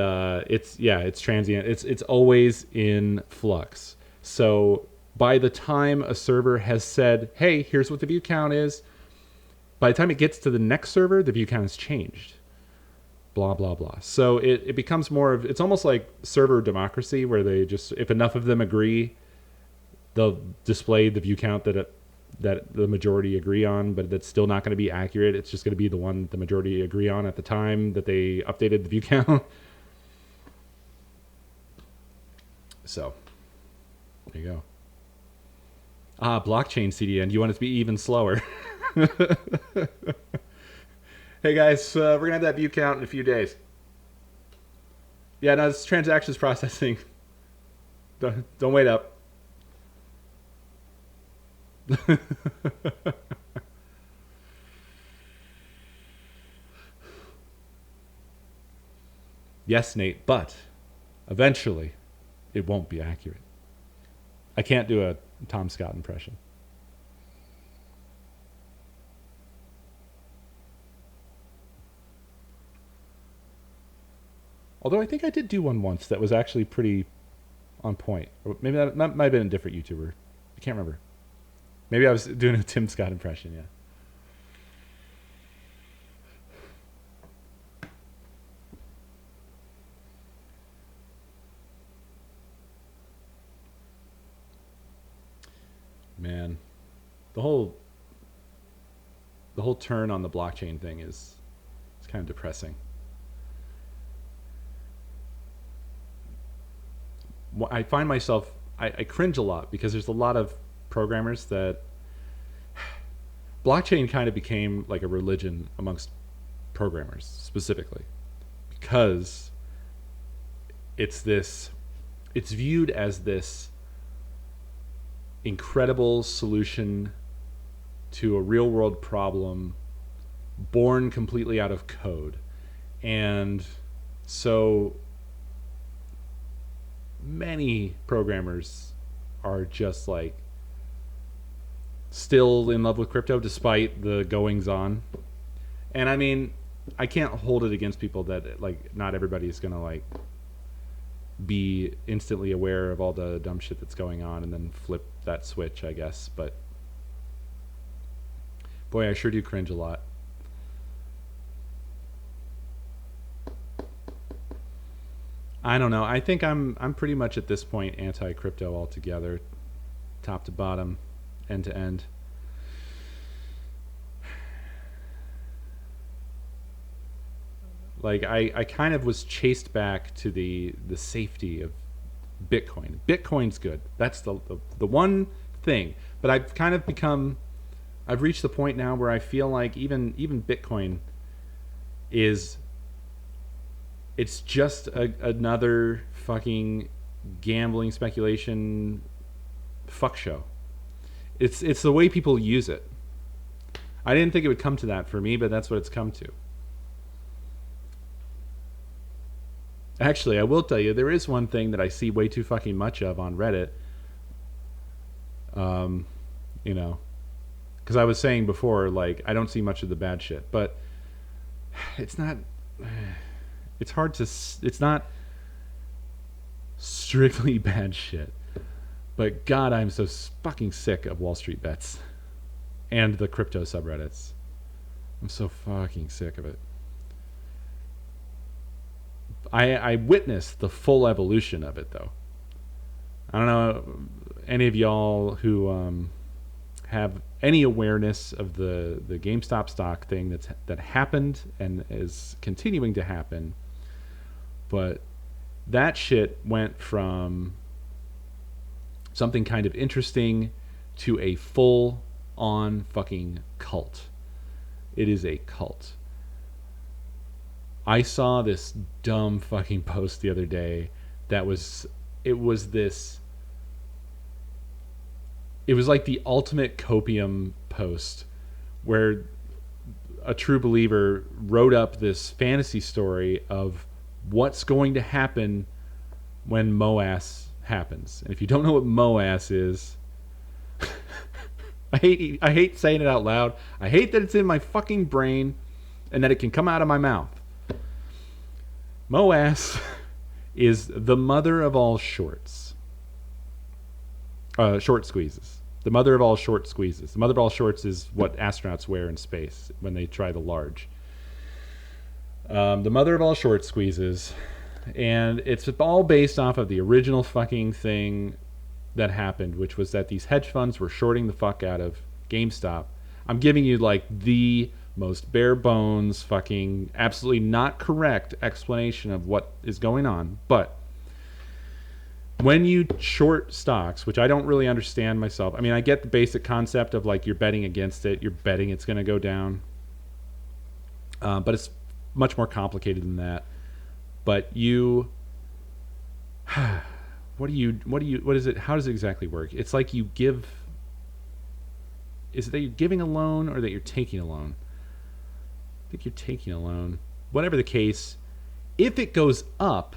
it's transient. It's always in flux. So by the time a server has said, hey, here's what the view count is, by the time it gets to the next server, the view count has changed. Blah, blah, blah. So it becomes more of, it's almost like server democracy, where they just, if enough of them agree, they'll display the view count that the majority agree on, but that's still not going to be accurate. It's just going to be the one the majority agree on at the time that they updated the view count. So, there you go. Blockchain CDN. Do you want it to be even slower? Hey guys, we're going to have that view count in a few days. Yeah, no, it's transactions processing. Don't wait up. Yes, Nate, but eventually it won't be accurate. I can't do a Tom Scott impression. Although I think I did do one once that was actually pretty on point. Or maybe that might have been a different YouTuber. I can't remember. Maybe I was doing a Tim Scott impression, yeah. Man, the whole turn on the blockchain thing is kind of depressing. I find myself, I cringe a lot because there's a lot of programmers that blockchain kind of became like a religion amongst programmers specifically, because it's viewed as this incredible solution to a real world problem born completely out of code. And so many programmers are just like still in love with crypto despite the goings on. And I mean, I can't hold it against people that like not everybody's gonna like be instantly aware of all the dumb shit that's going on and then flip that switch, I guess. But boy, I sure do cringe a lot. I don't know. I think I'm pretty much at this point anti-crypto altogether, top to bottom, end to end. Like I kind of was chased back to the safety of Bitcoin. Bitcoin's good. That's the one thing. But I've reached the point now where I feel like even Bitcoin is, it's just another fucking gambling speculation fuck show. It's the way people use it. I didn't think it would come to that for me, but that's what it's come to. Actually, I will tell you, there is one thing that I see way too fucking much of on Reddit. You know, because I was saying before, like, I don't see much of the bad shit, but it's not. It's hard to. It's not strictly bad shit. But God, I'm so fucking sick of Wall Street bets and the crypto subreddits. I'm so fucking sick of it. I witnessed the full evolution of it, though. I don't know any of y'all who have any awareness of the GameStop stock thing that happened and is continuing to happen, but that shit went from something kind of interesting to a full-on fucking cult. It is a cult. I saw this dumb fucking post the other day that was like the ultimate copium post where a true believer wrote up this fantasy story of what's going to happen when MOAS happens. And if you don't know what MOAS is, I hate saying it out loud. I hate that it's in my fucking brain and that it can come out of my mouth. MOAS is the mother of all shorts. Short squeezes. The mother of all short squeezes. The mother of all shorts is what astronauts wear in space when they try the large. The mother of all short squeezes. And it's all based off of the original fucking thing that happened, which was that these hedge funds were shorting the fuck out of GameStop. I'm giving you like the most bare bones fucking absolutely not correct explanation of what is going on. But when you short stocks, which I don't really understand myself, I mean, I get the basic concept of like you're betting against it, you're betting it's going to go down, but it's much more complicated than that. But you what is it, how does it exactly work? It's like you give, is it that you're giving a loan or that you're taking a loan? I think you're taking a loan. Whatever the case, if it goes up,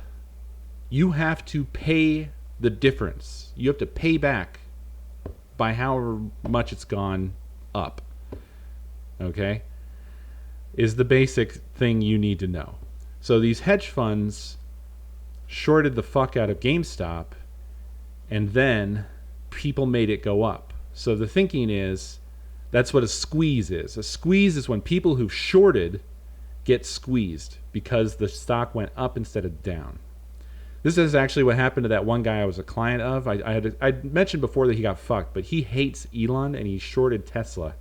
you have to pay the difference. You have to pay back by however much it's gone up. Okay? Is the basic thing you need to know. So these hedge funds shorted the fuck out of GameStop, and then people made it go up. So the thinking is, that's what a squeeze is. A squeeze is when people who shorted get squeezed because the stock went up instead of down. This is actually what happened to that one guy I was a client of. I mentioned before that he got fucked, but he hates Elon and he shorted Tesla.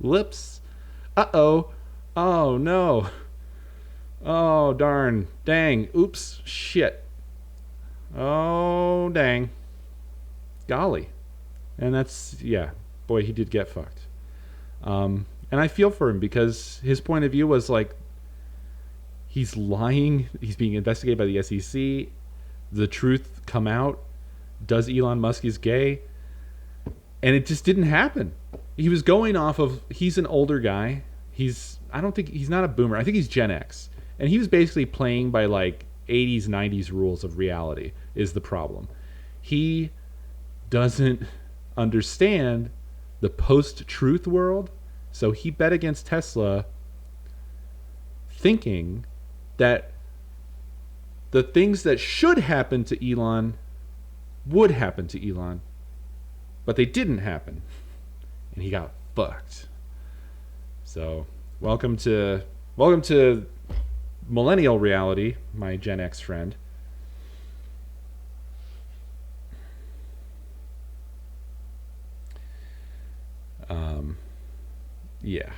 Whoops. Uh-oh. Oh, no. Oh, darn. Dang. Oops. Shit. Oh, dang. Golly. And that's, yeah. Boy, he did get fucked. And I feel for him because his point of view was like, he's lying. He's being investigated by the SEC. The truth come out. does Elon Musk is gay, and it just didn't happen. He was going off of, he's an older guy. I don't think he's not a boomer. I think he's Gen X, and he was basically playing by like 80s 90s rules of reality is the problem. He doesn't understand the post-truth world, so he bet against Tesla thinking that the things that should happen to Elon would happen to Elon, but they didn't happen, and he got fucked. So welcome to millennial reality, my Gen X friend. Yeah,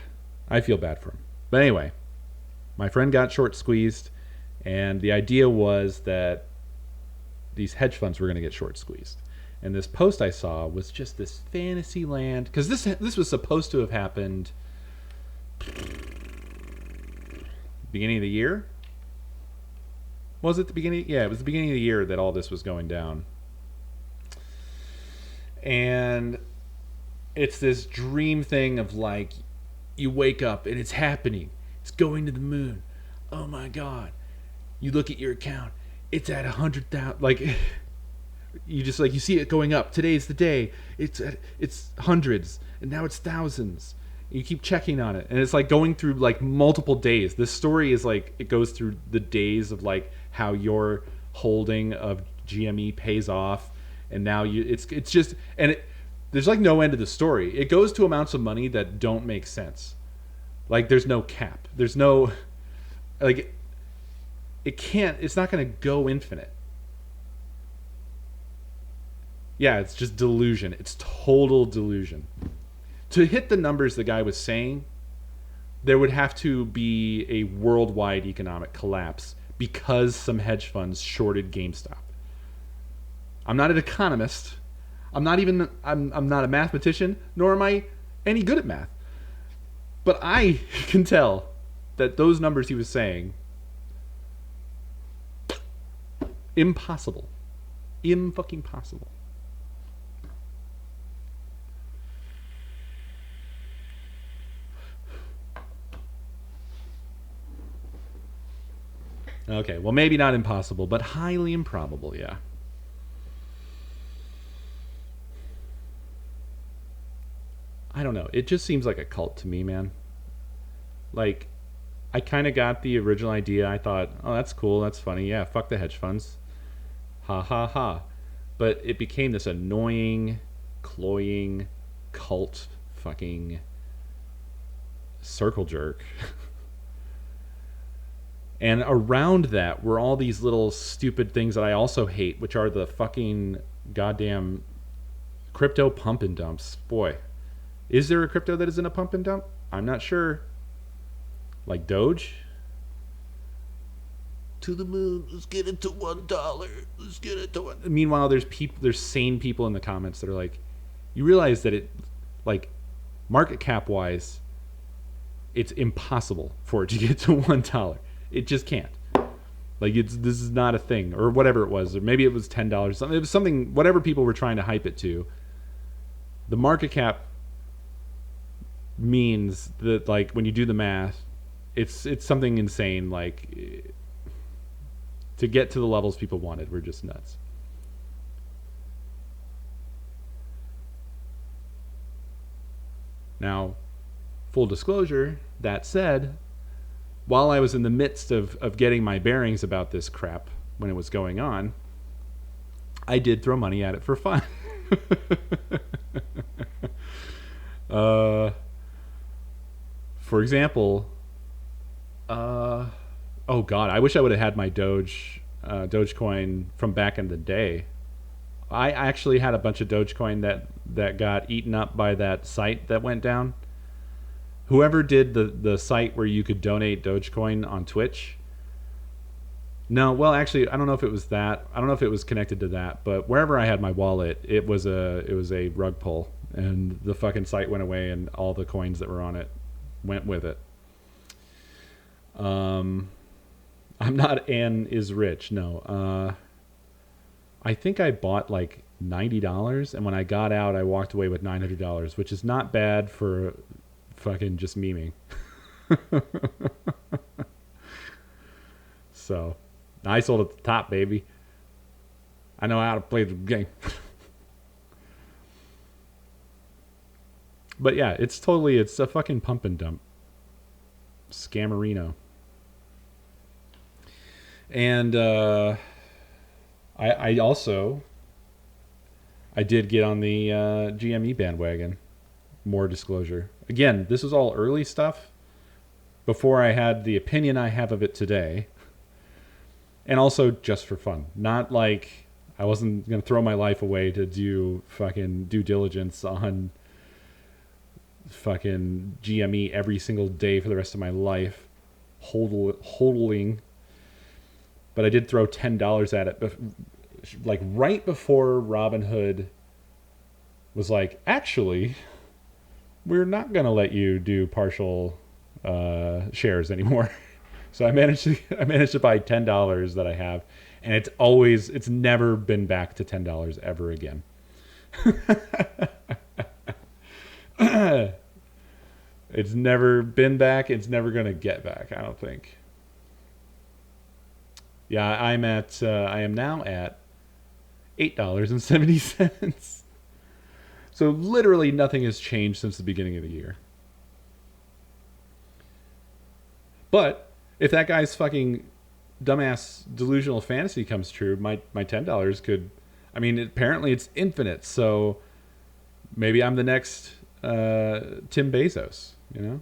I feel bad for him. But anyway, my friend got short squeezed, and the idea was that these hedge funds were going to get short squeezed. And this post I saw was just this fantasy land, because this was supposed to have happened beginning of the year. Was it the beginning? Yeah, it was the beginning of the year that all this was going down. And it's this dream thing of like, you wake up and it's happening. It's going to the moon. Oh my God. You look at your account. It's at 100,000. Like, you just like, you see it going up. Today's the day. It's hundreds, and now it's thousands. You keep checking on it, and it's like going through like multiple days. This story is like, it goes through the days of like how your holding of GME pays off, and now it's just, and there's like no end to the story. It goes to amounts of money that don't make sense. Like, there's no cap. There's no, like, it's not going to go infinite. Yeah, it's just delusion. It's total delusion. To hit the numbers the guy was saying, there would have to be a worldwide economic collapse because some hedge funds shorted GameStop. I'm not an economist. I'm not a mathematician, nor am I any good at math. But I can tell that those numbers he was saying, impossible. Fucking possible. Okay, well, maybe not impossible, but highly improbable, yeah. I don't know. It just seems like a cult to me, man. Like, I kind of got the original idea. I thought, oh, that's cool, that's funny. Yeah, fuck the hedge funds. Ha ha ha. But it became this annoying, cloying, cult fucking circle jerk. And around that were all these little stupid things that I also hate, which are the fucking goddamn crypto pump and dumps. Boy, is there a crypto that isn't a pump and dump? I'm not sure. Like Doge? To the moon, let's get it to $1. Let's get it to $1. Meanwhile, there's sane people in the comments that are like, you realize that it, like, market cap wise, it's impossible for it to get to $1. It just can't. Like, this is not a thing, or whatever it was, or maybe it was $10. It was something, whatever people were trying to hype it to. The market cap means that, like, when you do the math, it's something insane. Like, to get to the levels people wanted, were just nuts. Now, full disclosure, that said, while I was in the midst of getting my bearings about this crap when it was going on, I did throw money at it for fun. For example, oh God, I wish I would have had my Dogecoin from back in the day. I actually had a bunch of Dogecoin that got eaten up by that site that went down. Whoever did the site where you could donate Dogecoin on Twitch. No, well, actually, I don't know if it was that. I don't know if it was connected to that. But wherever I had my wallet, it was a rug pull, and the fucking site went away, and all the coins that were on it went with it. I'm not Ann is rich. No. I think I bought like $90, and when I got out, I walked away with $900, which is not bad for fucking just memeing. So, I sold at the top, baby. I know how to play the game. But yeah, it's a fucking pump and dump. Scammerino. And I also I did get on the GME bandwagon. More disclosure. Again, this was all early stuff before I had the opinion I have of it today. And also just for fun. Not like I wasn't going to throw my life away to do fucking due diligence on fucking GME every single day for the rest of my life. Hodling. But I did throw $10 at it. Like right before Robinhood was like, actually, we're not going to let you do partial shares anymore. So I managed to buy $10 that I have, and it's never been back to $10 ever again. It's never been back. It's never going to get back, I don't think. Yeah, I am now at $8.70. So literally nothing has changed since the beginning of the year. But if that guy's fucking dumbass delusional fantasy comes true, my $10 could, I mean, apparently it's infinite. So maybe I'm the next Tim Bezos, you know?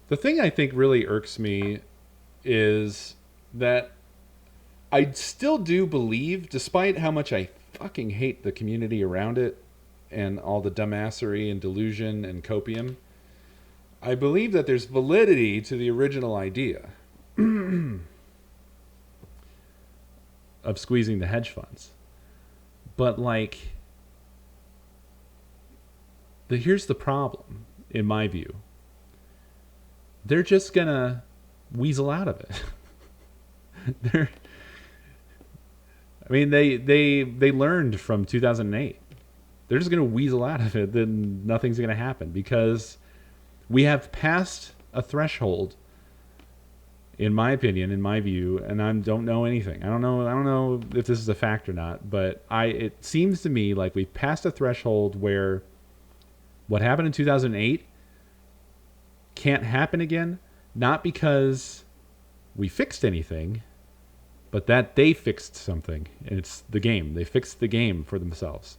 The thing I think really irks me is that I still do believe, despite how much I fucking hate the community around it and all the dumbassery and delusion and copium, I believe that there's validity to the original idea of squeezing the hedge funds. But like, here's the problem, in my view. They're just gonna weasel out of it. They learned from 2008. They're just gonna weasel out of it. Then nothing's gonna happen because we have passed a threshold. In my opinion, in my view, and I don't know anything. I don't know if this is a fact or not. But it seems to me like we've passed a threshold where what happened in 2008 can't happen again, not because we fixed anything, but that they fixed something. And it's the game. They fixed the game for themselves.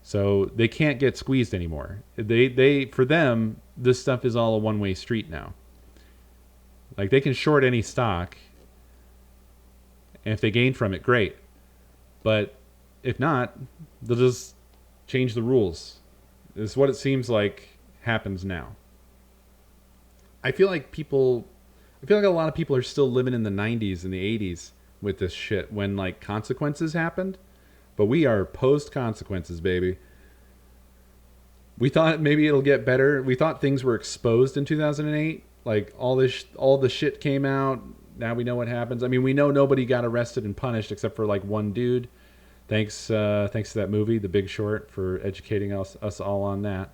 So they can't get squeezed anymore. They for them, this stuff is all a one-way street now. Like they can short any stock, and if they gain from it, great. But if not, they'll just change the rules. It's what it seems like happens now. I feel like a lot of people are still living in the 90s and the 80s with this shit when like consequences happened. But we are post consequences, baby. We thought maybe it'll get better. We thought things were exposed in 2008. Like all the shit came out. Now we know what happens. I mean, we know nobody got arrested and punished except for like one dude. Thanks to that movie, The Big Short, for educating us all on that.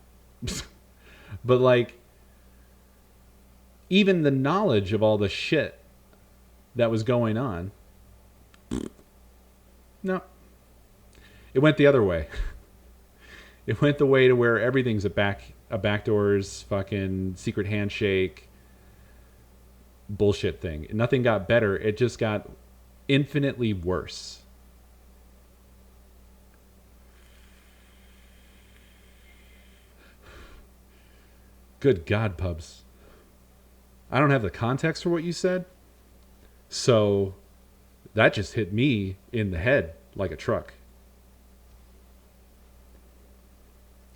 But like, even the knowledge of all the shit that was going on, no, it went the other way. It went the way to where everything's a backdoors fucking secret handshake bullshit thing. Nothing got better. It just got infinitely worse. Good God, Pubs. I don't have the context for what you said. So that just hit me in the head like a truck.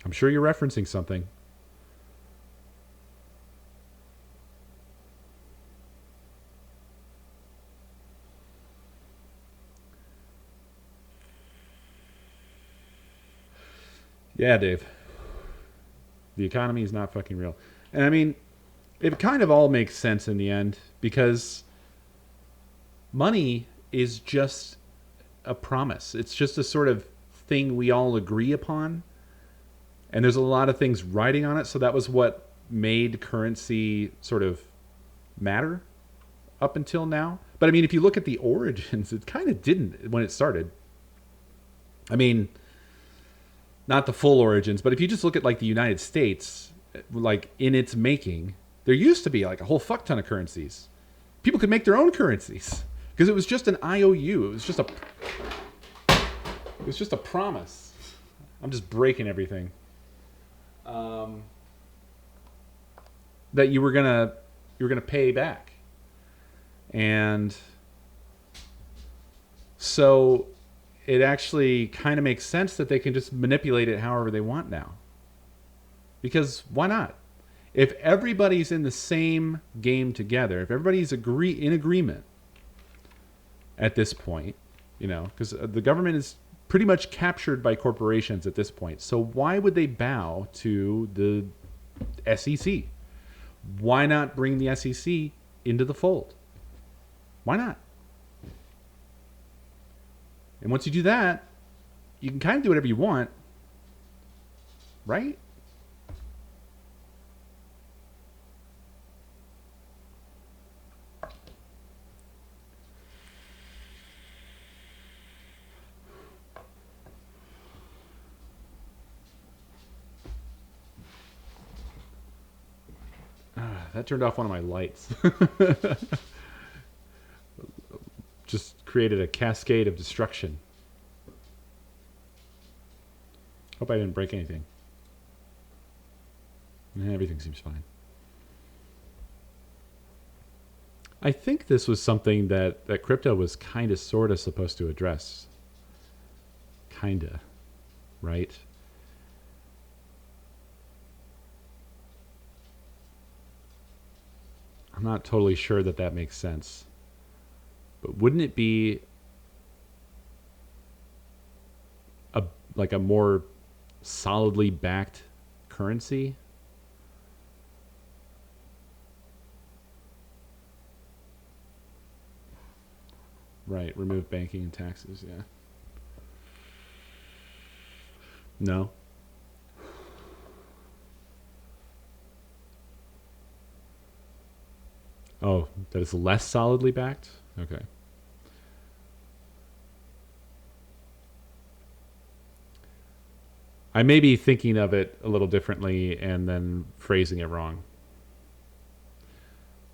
I'm sure you're referencing something. Yeah, Dave. The economy is not fucking real. And I mean, it kind of all makes sense in the end because money is just a promise. It's just a sort of thing we all agree upon. And there's a lot of things riding on it. So that was what made currency sort of matter up until now. But I mean, if you look at the origins, it kind of didn't when it started. I mean, not the full origins, but if you just look at like the United States, like in its making, there used to be like a whole fuck ton of currencies. People could make their own currencies because it was just an IOU. It was just a promise. I'm just breaking everything. That you were gonna pay back, and so it actually kind of makes sense that they can just manipulate it however they want now. Because why not? If everybody's in the same game together, if everybody's in agreement at this point, because the government is pretty much captured by corporations at this point. So why would they bow to the SEC? Why not bring the SEC into the fold? Why not? And once you do that, you can kind of do whatever you want, right? That turned off one of my lights. Just created a cascade of destruction. Hope I didn't break anything. Everything seems fine. I think this was something that crypto was kind of sort of supposed to address. Kinda, right? I'm not totally sure that makes sense. But wouldn't it be a more solidly backed currency? Right, remove banking and taxes, yeah. No. Oh, that is less solidly backed? Okay. I may be thinking of it a little differently and then phrasing it wrong.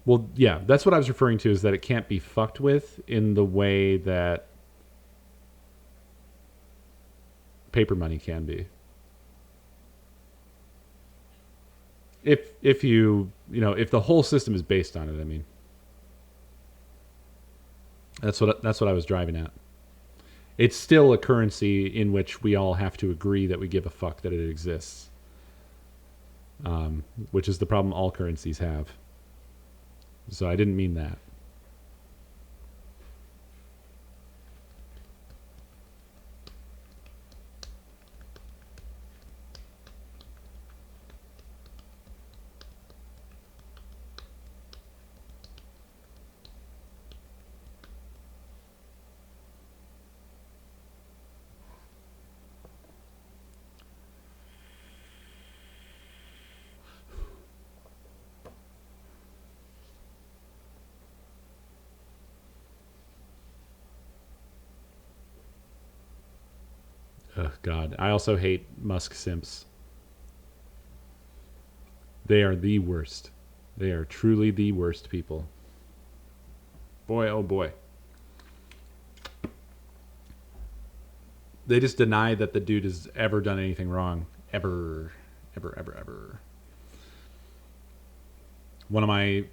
Well, yeah, that's what I was referring to, is that it can't be fucked with in the way that paper money can be. If you if the whole system is based on it, I mean. That's what I was driving at. It's still a currency in which we all have to agree that we give a fuck that it exists. Which is the problem all currencies have. So I didn't mean that. Oh, God. I also hate Musk simps. They are the worst. They are truly the worst people. Boy, oh boy. They just deny that the dude has ever done anything wrong. Ever. Ever, ever, ever. One of my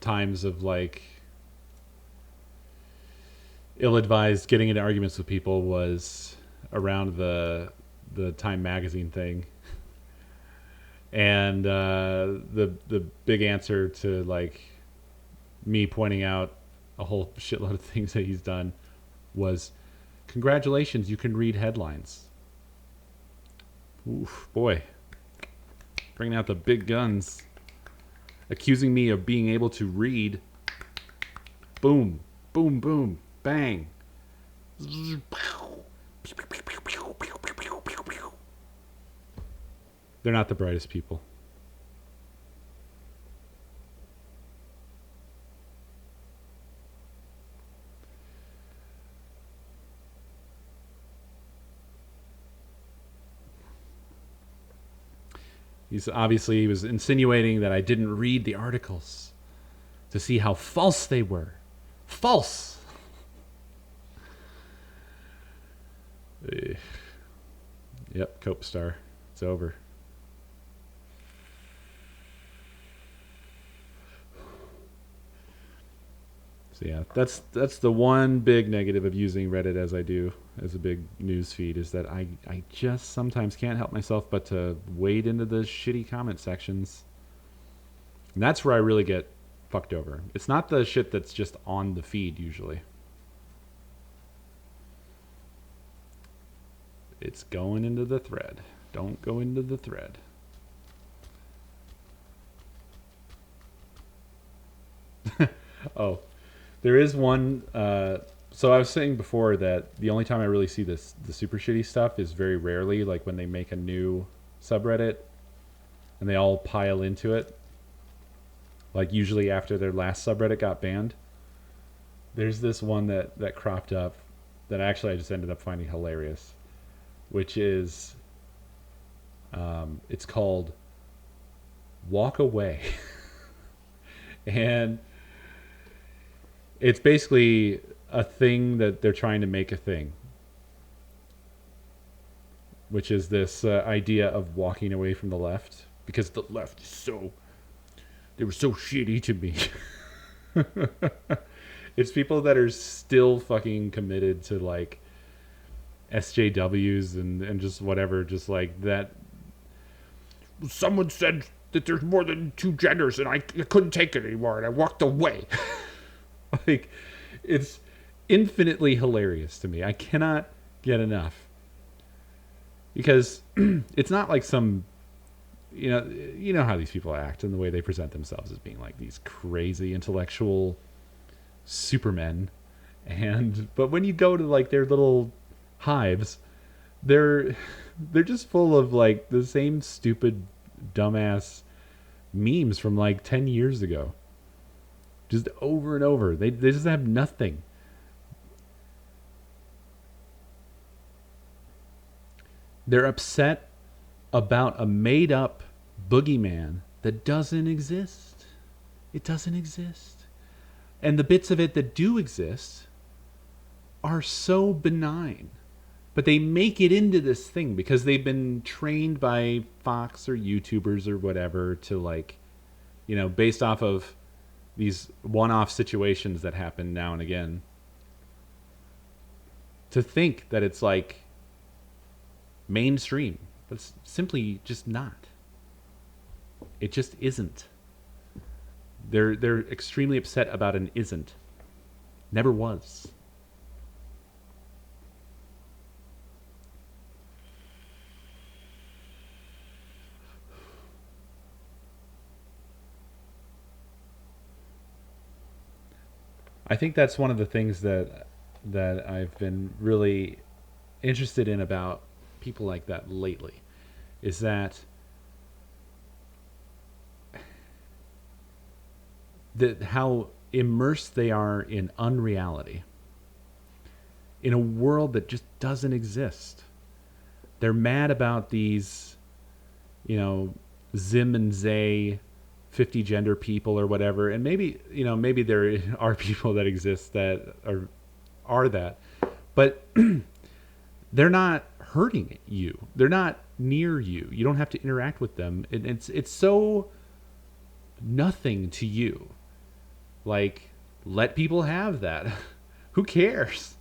times of ill-advised getting into arguments with people was around the Time magazine thing, and the big answer to me pointing out a whole shitload of things that he's done was, congratulations, you can read headlines. Oof, boy. Bringing out the big guns. Accusing me of being able to read. Boom. Boom, boom. Bang. They're not the brightest people. He was insinuating that I didn't read the articles to see how false they were. False! Yep, Coestar. It's over. So yeah, that's the one big negative of using Reddit as I do as a big news feed, is that I just sometimes can't help myself but to wade into the shitty comment sections. And that's where I really get fucked over. It's not the shit that's just on the feed usually. It's going into the thread. Don't go into the thread. Oh, there is one. So I was saying before that the only time I really see the super shitty stuff is very rarely, like when they make a new subreddit and they all pile into it. Like usually after their last subreddit got banned. There's this one that cropped up that actually I just ended up finding hilarious, which is it's called Walk Away. And it's basically a thing that they're trying to make a thing, which is this idea of walking away from the left, because the left is they were so shitty to me. It's people that are still fucking committed to like SJWs and just whatever, just like that. Someone said that there's more than two genders and I couldn't take it anymore and I walked away. Like, it's infinitely hilarious to me. I cannot get enough. Because it's not like some, you know how these people act and the way they present themselves as being like these crazy intellectual supermen. But when you go to like their little hives, they're just full of like the same stupid dumbass memes from like 10 years ago. Just over and over. They just have nothing. They're upset about a made-up boogeyman that doesn't exist. It doesn't exist. And the bits of it that do exist are so benign. But they make it into this thing because they've been trained by Fox or YouTubers or whatever to like, based off of these one-off situations that happen now and again, to think that it's like mainstream. But it's simply just not. It just isn't. They're extremely upset about an isn't. Never was. I think that's one of the things that I've been really interested in about people like that lately, is that how immersed they are in unreality, in a world that just doesn't exist. They're mad about these, Zim and Zay 50 gender people or whatever, and maybe there are people that exist that are that, but they're not hurting you. They're not near you. You don't have to interact with them. It's so nothing to you. Like, let people have that. Who cares?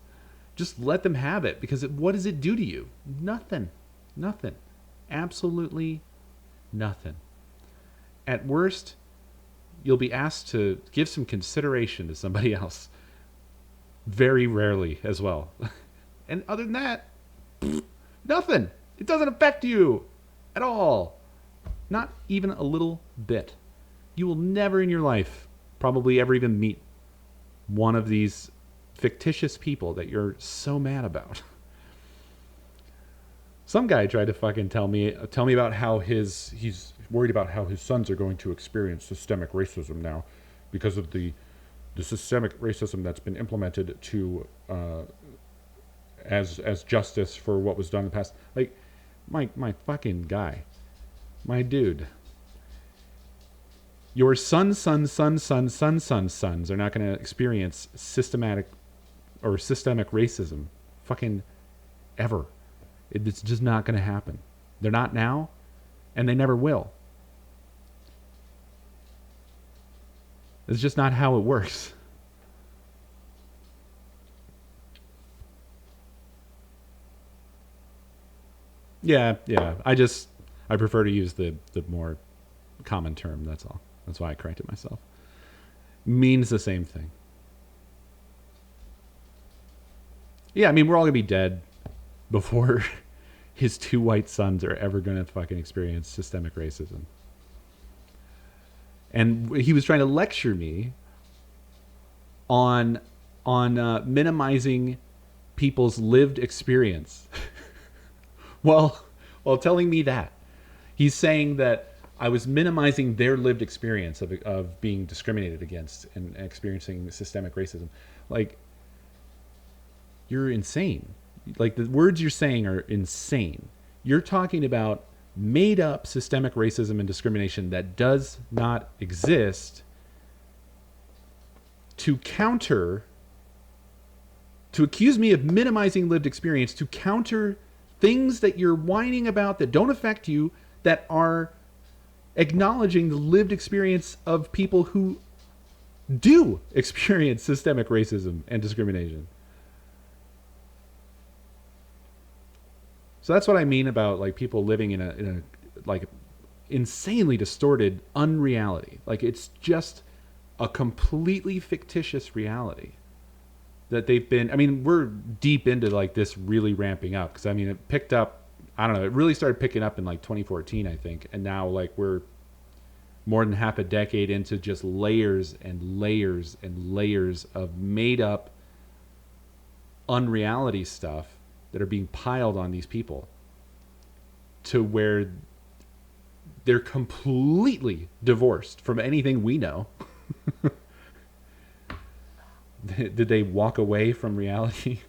Just let them have it, because what does it do to you? Nothing. Absolutely nothing. At worst, you'll be asked to give some consideration to somebody else. Very rarely as well. And other than that, nothing. It doesn't affect you. At all. Not even a little bit. You will never in your life probably ever even meet one of these fictitious people that you're so mad about. Some guy tried to fucking tell me about how he's worried about how his sons are going to experience systemic racism now because of the systemic racism that's been implemented to as justice for what was done in the past. Like, my fucking guy, my dude. Your sons are not going to experience systemic racism fucking ever. It's just not going to happen. They're not now, and they never will. It's just not how it works. Yeah. I prefer to use the more common term, that's all. That's why I corrected myself. Means the same thing. Yeah, I mean, we're all going to be dead before his 2 white sons are ever going to fucking experience systemic racism. And he was trying to lecture me on minimizing people's lived experience. while telling me that. He's saying that I was minimizing their lived experience of being discriminated against and experiencing systemic racism. Like, you're insane. Like, the words you're saying are insane. You're talking about made up systemic racism and discrimination that does not exist to accuse me of minimizing lived experience, to counter things that you're whining about that don't affect you, that are acknowledging the lived experience of people who do experience systemic racism and discrimination. So that's what I mean about, like, people living in a like insanely distorted unreality. Like, it's just a completely fictitious reality that they've been. I mean, we're deep into like this really ramping up, because I mean, it picked up. I don't know. It really started picking up in like 2014, I think, and now like we're more than half a decade into just layers and layers and layers of made up unreality stuff that are being piled on these people, to where they're completely divorced from anything we know. Did they walk away from reality?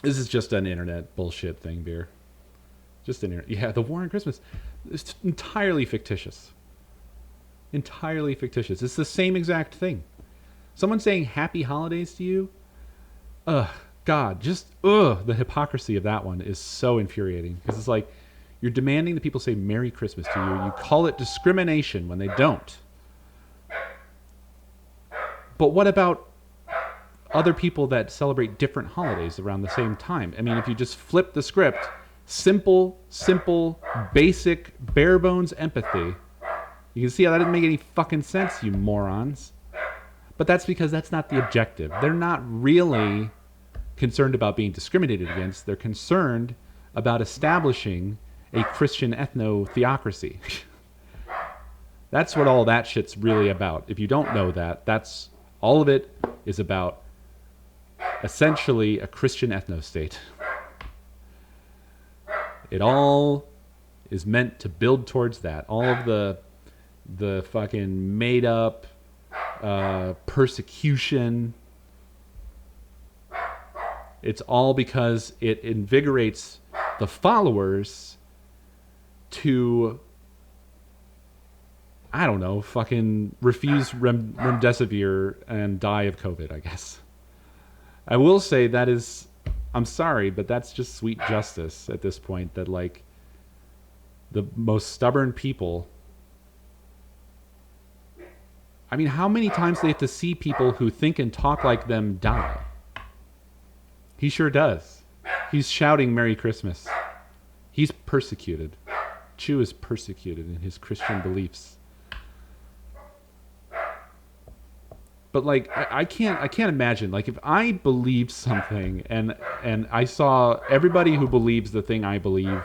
This is just an internet bullshit thing, Beer. Just an internet. Yeah, the war on Christmas. It's entirely fictitious. Entirely fictitious. It's the same exact thing. Someone saying happy holidays to you, God, the hypocrisy of that one is so infuriating. Because it's like, you're demanding that people say Merry Christmas to you. You call it discrimination when they don't. But what about other people that celebrate different holidays around the same time? I mean, if you just flip the script, simple, basic, bare bones empathy, you can see how that didn't make any fucking sense, you morons. But that's because that's not the objective. They're not really concerned about being discriminated against. They're concerned about establishing a Christian ethno-theocracy. That's what all that shit's really about. If you don't know that, that's all of it is about, essentially a Christian ethno-state. It all is meant to build towards that. All of the fucking made up persecution, it's all because it invigorates the followers to, I don't know, fucking refuse remdesivir and die of COVID, I guess. I will say that is, I'm sorry, but that's just sweet justice at this point, that like the most stubborn people, I mean, how many times do they have to see people who think and talk like them die? He sure does. He's shouting Merry Christmas. He's persecuted. Chu is persecuted in his Christian beliefs. But like I can't imagine, like, if I believed something and I saw everybody who believes the thing I believe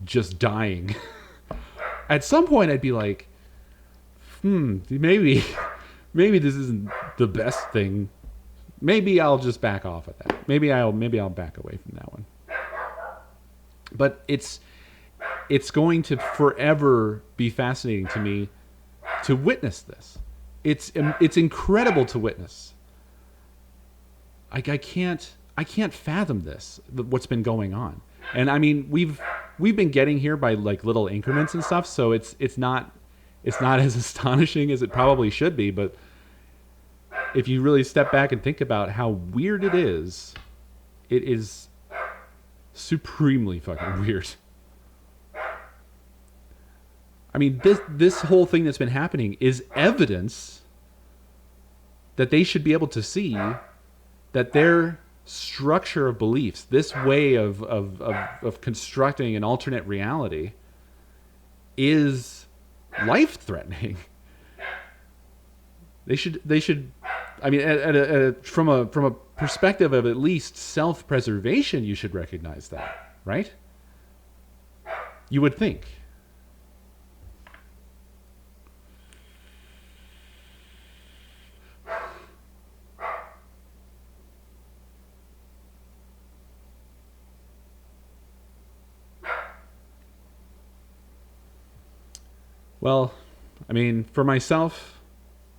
just dying. At some point I'd be like, maybe this isn't the best thing. Maybe I'll just back off at that. Maybe I'll back away from that one. But it's going to forever be fascinating to me to witness this. It's incredible to witness. I can't fathom this, what's been going on. And I mean, we've been getting here by like little increments and stuff, so it's not as astonishing as it probably should be, but if you really step back and think about how weird it is supremely fucking weird. I mean, this whole thing that's been happening is evidence that they should be able to see that their structure of beliefs, this way of constructing an alternate reality, is life-threatening. They should. I mean, from a perspective of at least self-preservation, you should recognize that, right? You would think. Well, I mean, for myself,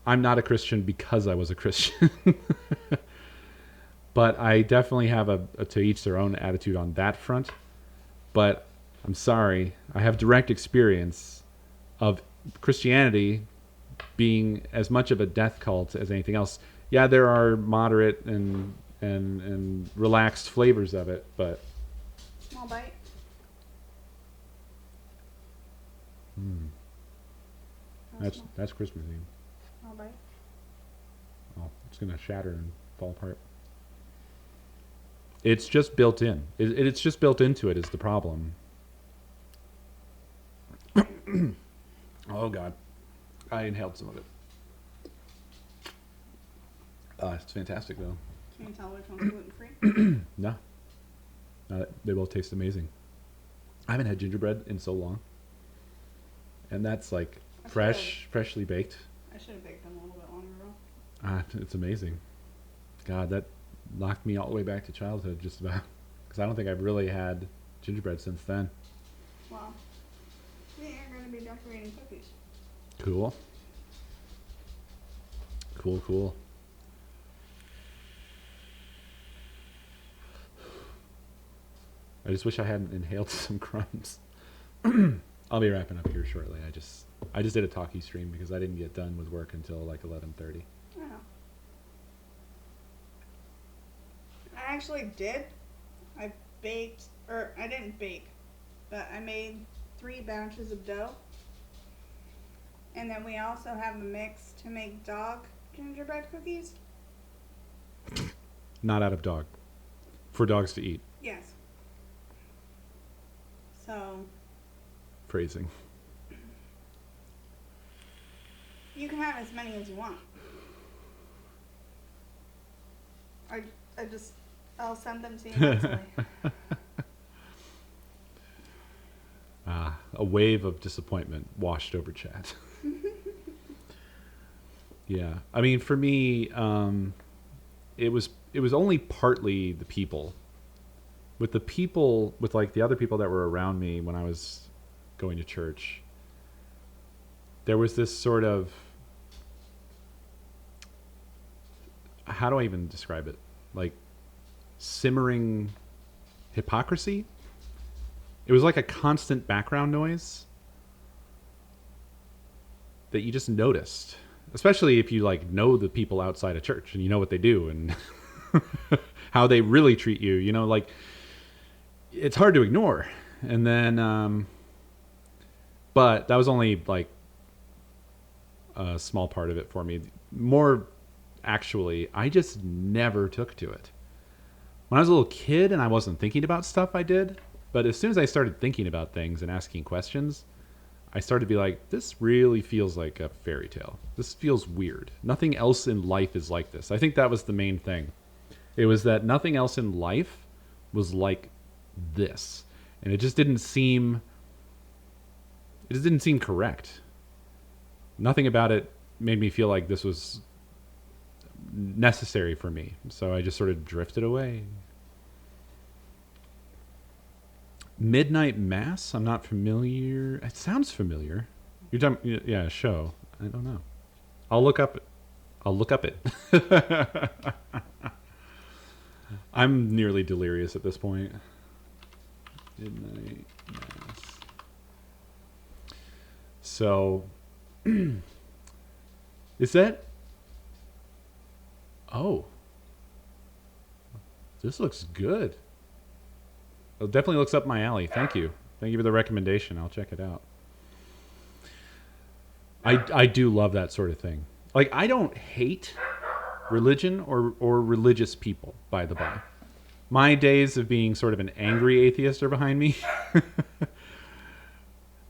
I'm not a Christian because I was a Christian. But I definitely have a to each their own attitude on that front. But I'm sorry, I have direct experience of Christianity being as much of a death cult as anything else. Yeah, there are moderate and relaxed flavors of it, but Small bite. that's Christmas Eve. Small bite. Oh, it's gonna shatter and fall apart. It's just built in. It's just built into it is the problem. Oh God, I inhaled some of it. It's fantastic though. Can you tell which one's gluten free? No, they both taste amazing. I haven't had gingerbread in so long, and that's like freshly baked. I should have baked them a little bit longer ago. It's amazing. God, that knocked me all the way back to childhood, just about, because I don't think I've really had gingerbread since then. Well, we are going to be decorating cookies. Cool. I just wish I hadn't inhaled some crumbs. I'll be wrapping up here shortly. I just did a talkie stream because I didn't get done with work until like 11:30. Oh. I actually did. I didn't bake, but I made 3 batches of dough. And then we also have a mix to make dog gingerbread cookies. Not out of dog. For dogs to eat. Yes. So Phrasing. you can have as many as you want. I'll send them to you mentally. A wave of disappointment washed over chat. Yeah, I mean, for me, it was only partly the people. With like the other people that were around me when I was going to church, there was this sort of, how do I even describe it? Like simmering hypocrisy. It was like a constant background noise that you just noticed, especially if you like know the people outside of church and you know what they do and how they really treat you, you know, like it's hard to ignore. And then, but that was only like a small part of it for me. More actually, I just never took to it. When I was a little kid and I wasn't thinking about stuff, I did. But as soon as I started thinking about things and asking questions, I started to be like, this really feels like a fairy tale. This feels weird. Nothing else in life is like this. I think that was the main thing. It was that nothing else in life was like this. And it just didn't seem correct. Nothing about it made me feel like this was necessary for me. So I just sort of drifted away. Midnight Mass? I'm not familiar. It sounds familiar. You're talking, yeah, show. I don't know. I'll look up it. I'm nearly delirious at this point. Midnight Mass. So, is that? Oh, this looks good. It definitely looks up my alley. Thank you. Thank you for the recommendation. I'll check it out. I do love that sort of thing. Like, I don't hate religion or religious people, by the by. My days of being sort of an angry atheist are behind me.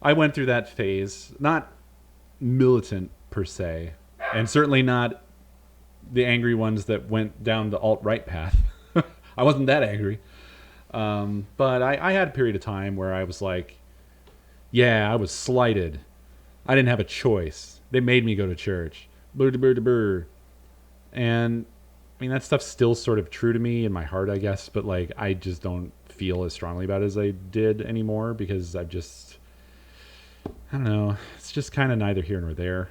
I went through that phase. Not militant, per se. And certainly not the angry ones that went down the alt-right path. I wasn't that angry. But I had a period of time where I was like, yeah, I was slighted. I didn't have a choice. They made me go to church. And, I mean, that stuff's still sort of true to me in my heart, I guess. But, like, I just don't feel as strongly about it as I did anymore because I don't know. It's just kind of neither here nor there.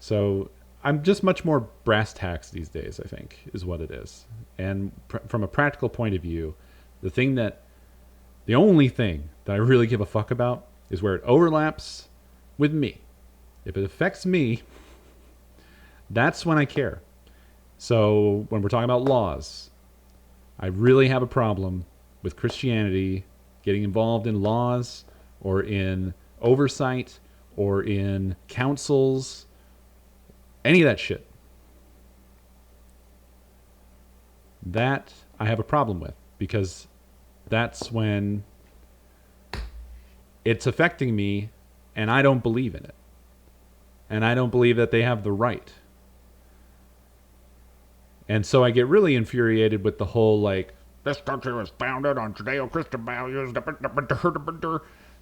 So I'm just much more brass tacks these days, I think, is what it is. And from a practical point of view, the only thing that I really give a fuck about is where it overlaps with me. If it affects me, that's when I care. So when we're talking about laws, I really have a problem with Christianity getting involved in laws or in oversight or in councils, any of that shit. That I have a problem with because that's when it's affecting me and I don't believe in it. And I don't believe that they have the right. And so I get really infuriated with the whole, like, this country was founded on Judeo-Christian values,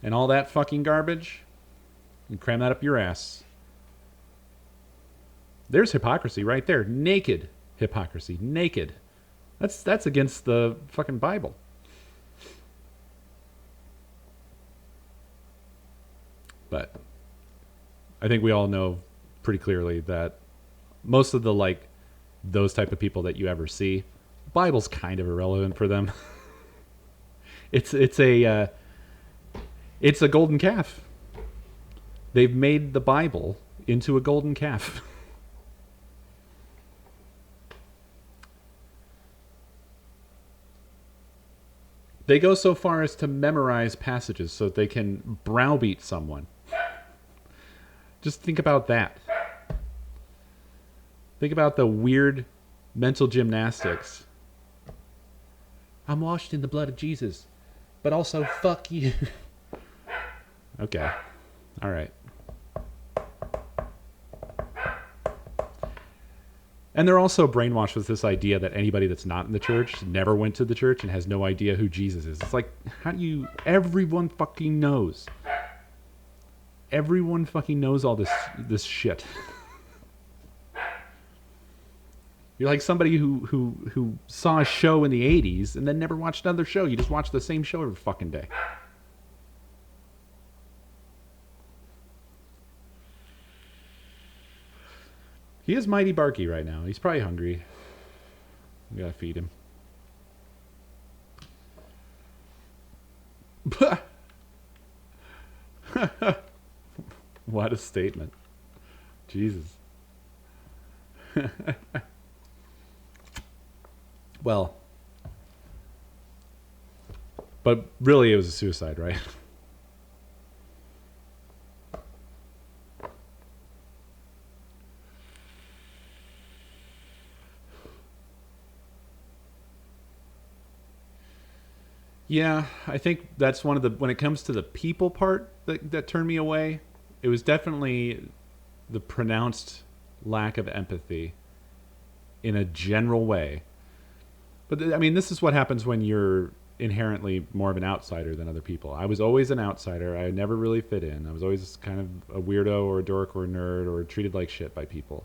and all that fucking garbage. You cram that up your ass. There's hypocrisy right there. Naked hypocrisy. Naked. That's against the fucking Bible. But I think we all know pretty clearly that most of the, like, those type of people that you ever see, Bible's kind of irrelevant for them. It's a golden calf. They've made the Bible into a golden calf. They go so far as to memorize passages so that they can browbeat someone. Just think about that. Think about the weird mental gymnastics. I'm washed in the blood of Jesus, but also fuck you. Okay. All right. And they're also brainwashed with this idea that anybody that's not in the church never went to the church and has no idea who Jesus is. It's like, how do you... Everyone fucking knows. Everyone fucking knows all this shit. You're like somebody who saw a show in the 80s and then never watched another show. You just watch the same show every fucking day. He is mighty barky right now. He's probably hungry. We gotta feed him. What a statement. Jesus. Well, but really it was a suicide, right? Yeah, I think that's one of the when it comes to the people part that turned me away. It was definitely the pronounced lack of empathy in a general way. But I mean, this is what happens when you're inherently more of an outsider than other people. I was always an outsider. I never really fit in. I was always kind of a weirdo or a dork or a nerd or treated like shit by people.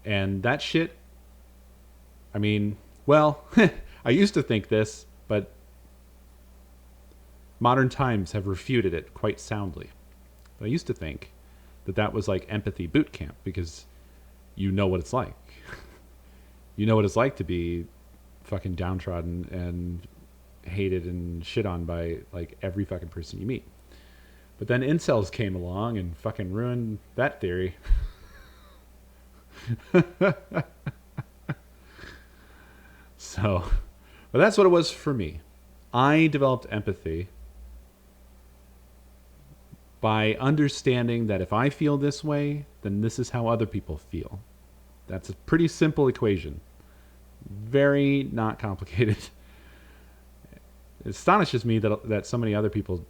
And that shit, I mean, well, I used to think this, but modern times have refuted it quite soundly. But I used to think that that was like empathy boot camp because you know what it's like. You know what it's like to be fucking downtrodden and hated and shit on by like every fucking person you meet. But then incels came along and fucking ruined that theory. So, but that's what it was for me. I developed empathy by understanding that if I feel this way, then this is how other people feel. That's a pretty simple equation. Very not complicated. It astonishes me that so many other people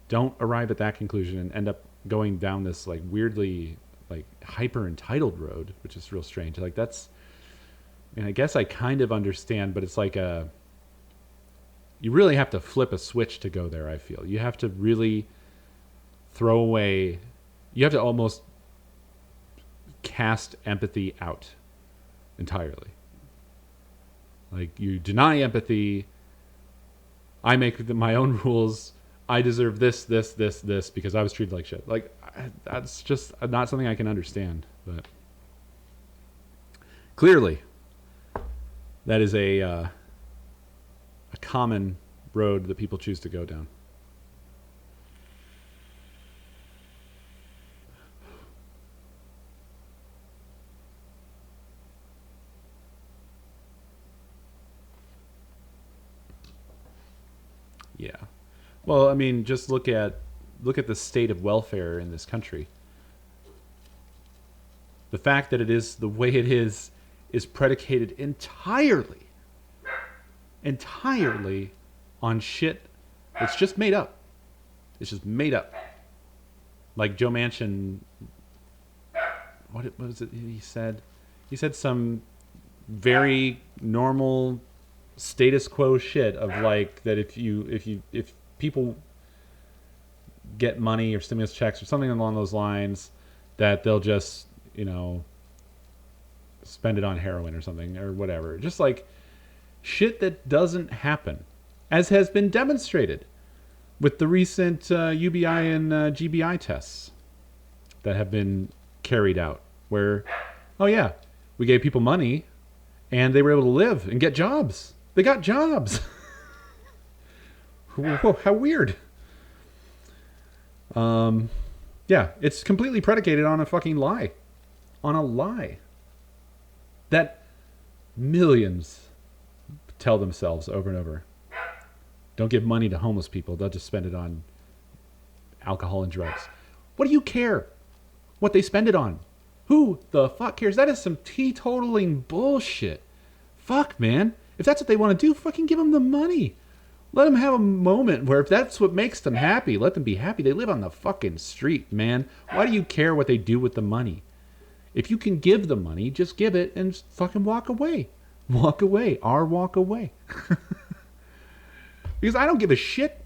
don't arrive at that conclusion and end up going down this like weirdly like hyper entitled road, which is real strange. Like that's, and I guess I kind of understand, but it's like you really have to flip a switch to go there. I feel you have to really throw away. You have to almost cast empathy out entirely. Like you deny empathy. I make my own rules. I deserve this because I was treated like shit. Like that's just not something I can understand. But clearly, that is a common road that people choose to go down. Yeah. Well, I mean, just look at the state of welfare in this country. The fact that it is the way it is predicated entirely on shit that's just made up. It's just made up. Like Joe Manchin, what was it he said? He said some very normal status quo shit of like that if people get money or stimulus checks or something along those lines, that they'll just, spend it on heroin or something or whatever. Just like shit that doesn't happen, as has been demonstrated with the recent UBI and GBI tests that have been carried out where, oh yeah, we gave people money and they were able to live and get jobs. They got jobs. Whoa, how weird. Yeah, it's completely predicated on a fucking lie. On a lie. That millions tell themselves over and over. Don't give money to homeless people. They'll just spend it on alcohol and drugs. What do you care what they spend it on? Who the fuck cares? That is some teetotaling bullshit. Fuck, man. If that's what they want to do, fucking give them the money. Let them have a moment where if that's what makes them happy, let them be happy. They live on the fucking street, man. Why do you care what they do with the money? If you can give the money, just give it and fucking walk away. Walk away. Or walk away. Because I don't give a shit.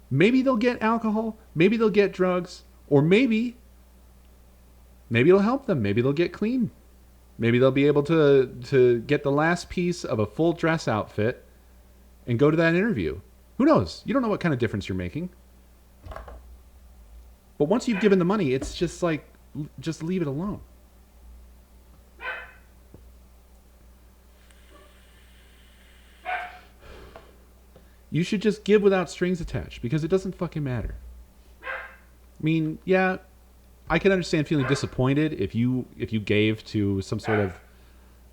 Maybe they'll get alcohol. Maybe they'll get drugs. Or maybe it'll help them. Maybe they'll get clean. Maybe they'll be able to get the last piece of a full dress outfit and go to that interview. Who knows? You don't know what kind of difference you're making. But once you've given the money, it's just like, just leave it alone. You should just give without strings attached because it doesn't fucking matter. I mean, yeah, I can understand feeling disappointed if you gave to some sort of,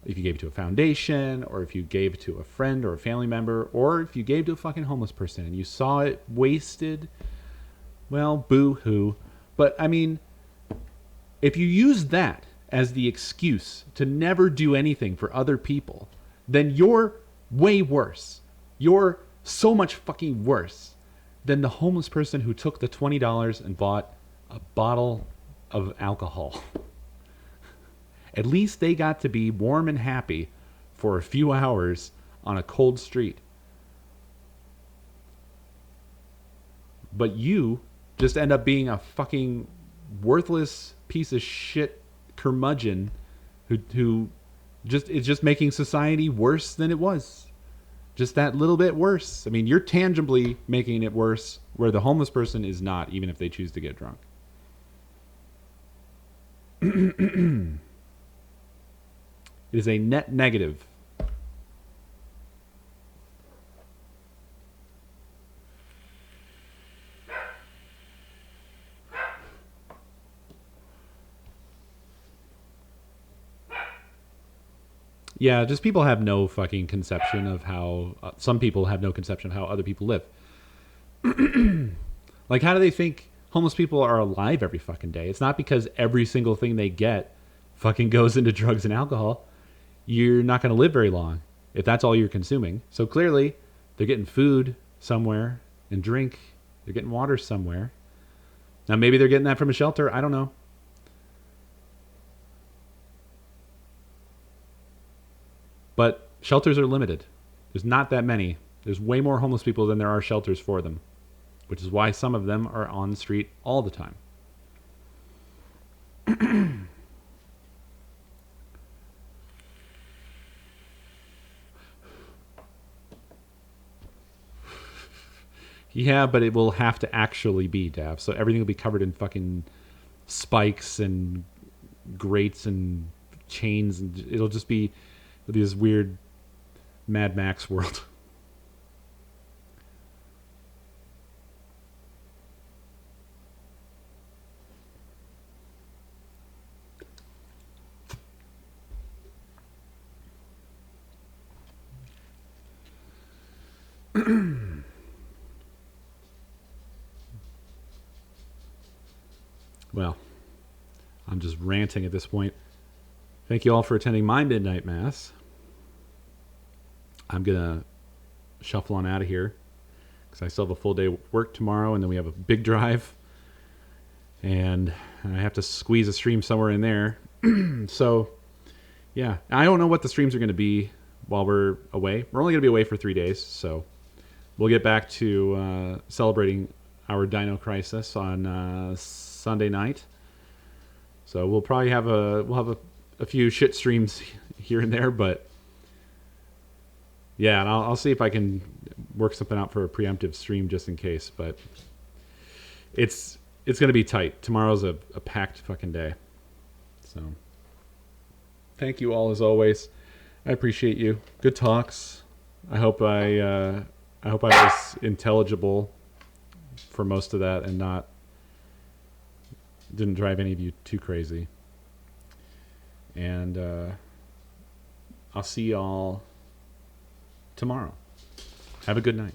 if you gave to a foundation or if you gave to a friend or a family member or if you gave to a fucking homeless person and you saw it wasted. Well, boo-hoo. But, I mean, if you use that as the excuse to never do anything for other people, then you're Way worse. You're so much fucking worse than the homeless person who took the $20 and bought a bottle of alcohol. At least they got to be warm and happy for a few hours on a cold street. But you just end up being a fucking worthless piece of shit curmudgeon who just is just making society worse than it was. Just that little bit worse. I mean, you're tangibly making it worse where the homeless person is not, even if they choose to get drunk. It is a net negative. Yeah, just people have no fucking conception of how... some people have no conception of how other people live. Like, how do they think homeless people are alive every fucking day? It's not because every single thing they get fucking goes into drugs and alcohol. You're not going to live very long if that's all you're consuming. So clearly, they're getting food somewhere and drink. They're getting water somewhere. Now, maybe they're getting that from a shelter. I don't know. But shelters are limited. There's not that many. There's way more homeless people than there are shelters for them, which is why some of them are on the street all the time. Yeah, but it will have to actually be, Dav. So everything will be covered in fucking spikes and grates and chains, and it'll just be this weird Mad Max world. Well, I'm just ranting at this point. Thank you all for attending my midnight mass. I'm going to shuffle on out of here because I still have a full day work tomorrow, and then we have a big drive, and I have to squeeze a stream somewhere in there. So, yeah, I don't know what the streams are going to be while we're away. We're only going to be away for 3 days, so we'll get back to celebrating our Dino Crisis on Sunday night. So we'll probably have a few shit streams here and there, but yeah, and I'll see if I can work something out for a preemptive stream just in case. But it's going to be tight. Tomorrow's a packed fucking day. So thank you all as always. I appreciate you. Good talks. I hope I was intelligible for most of that and didn't drive any of you too crazy. And I'll see y'all tomorrow. Have a good night.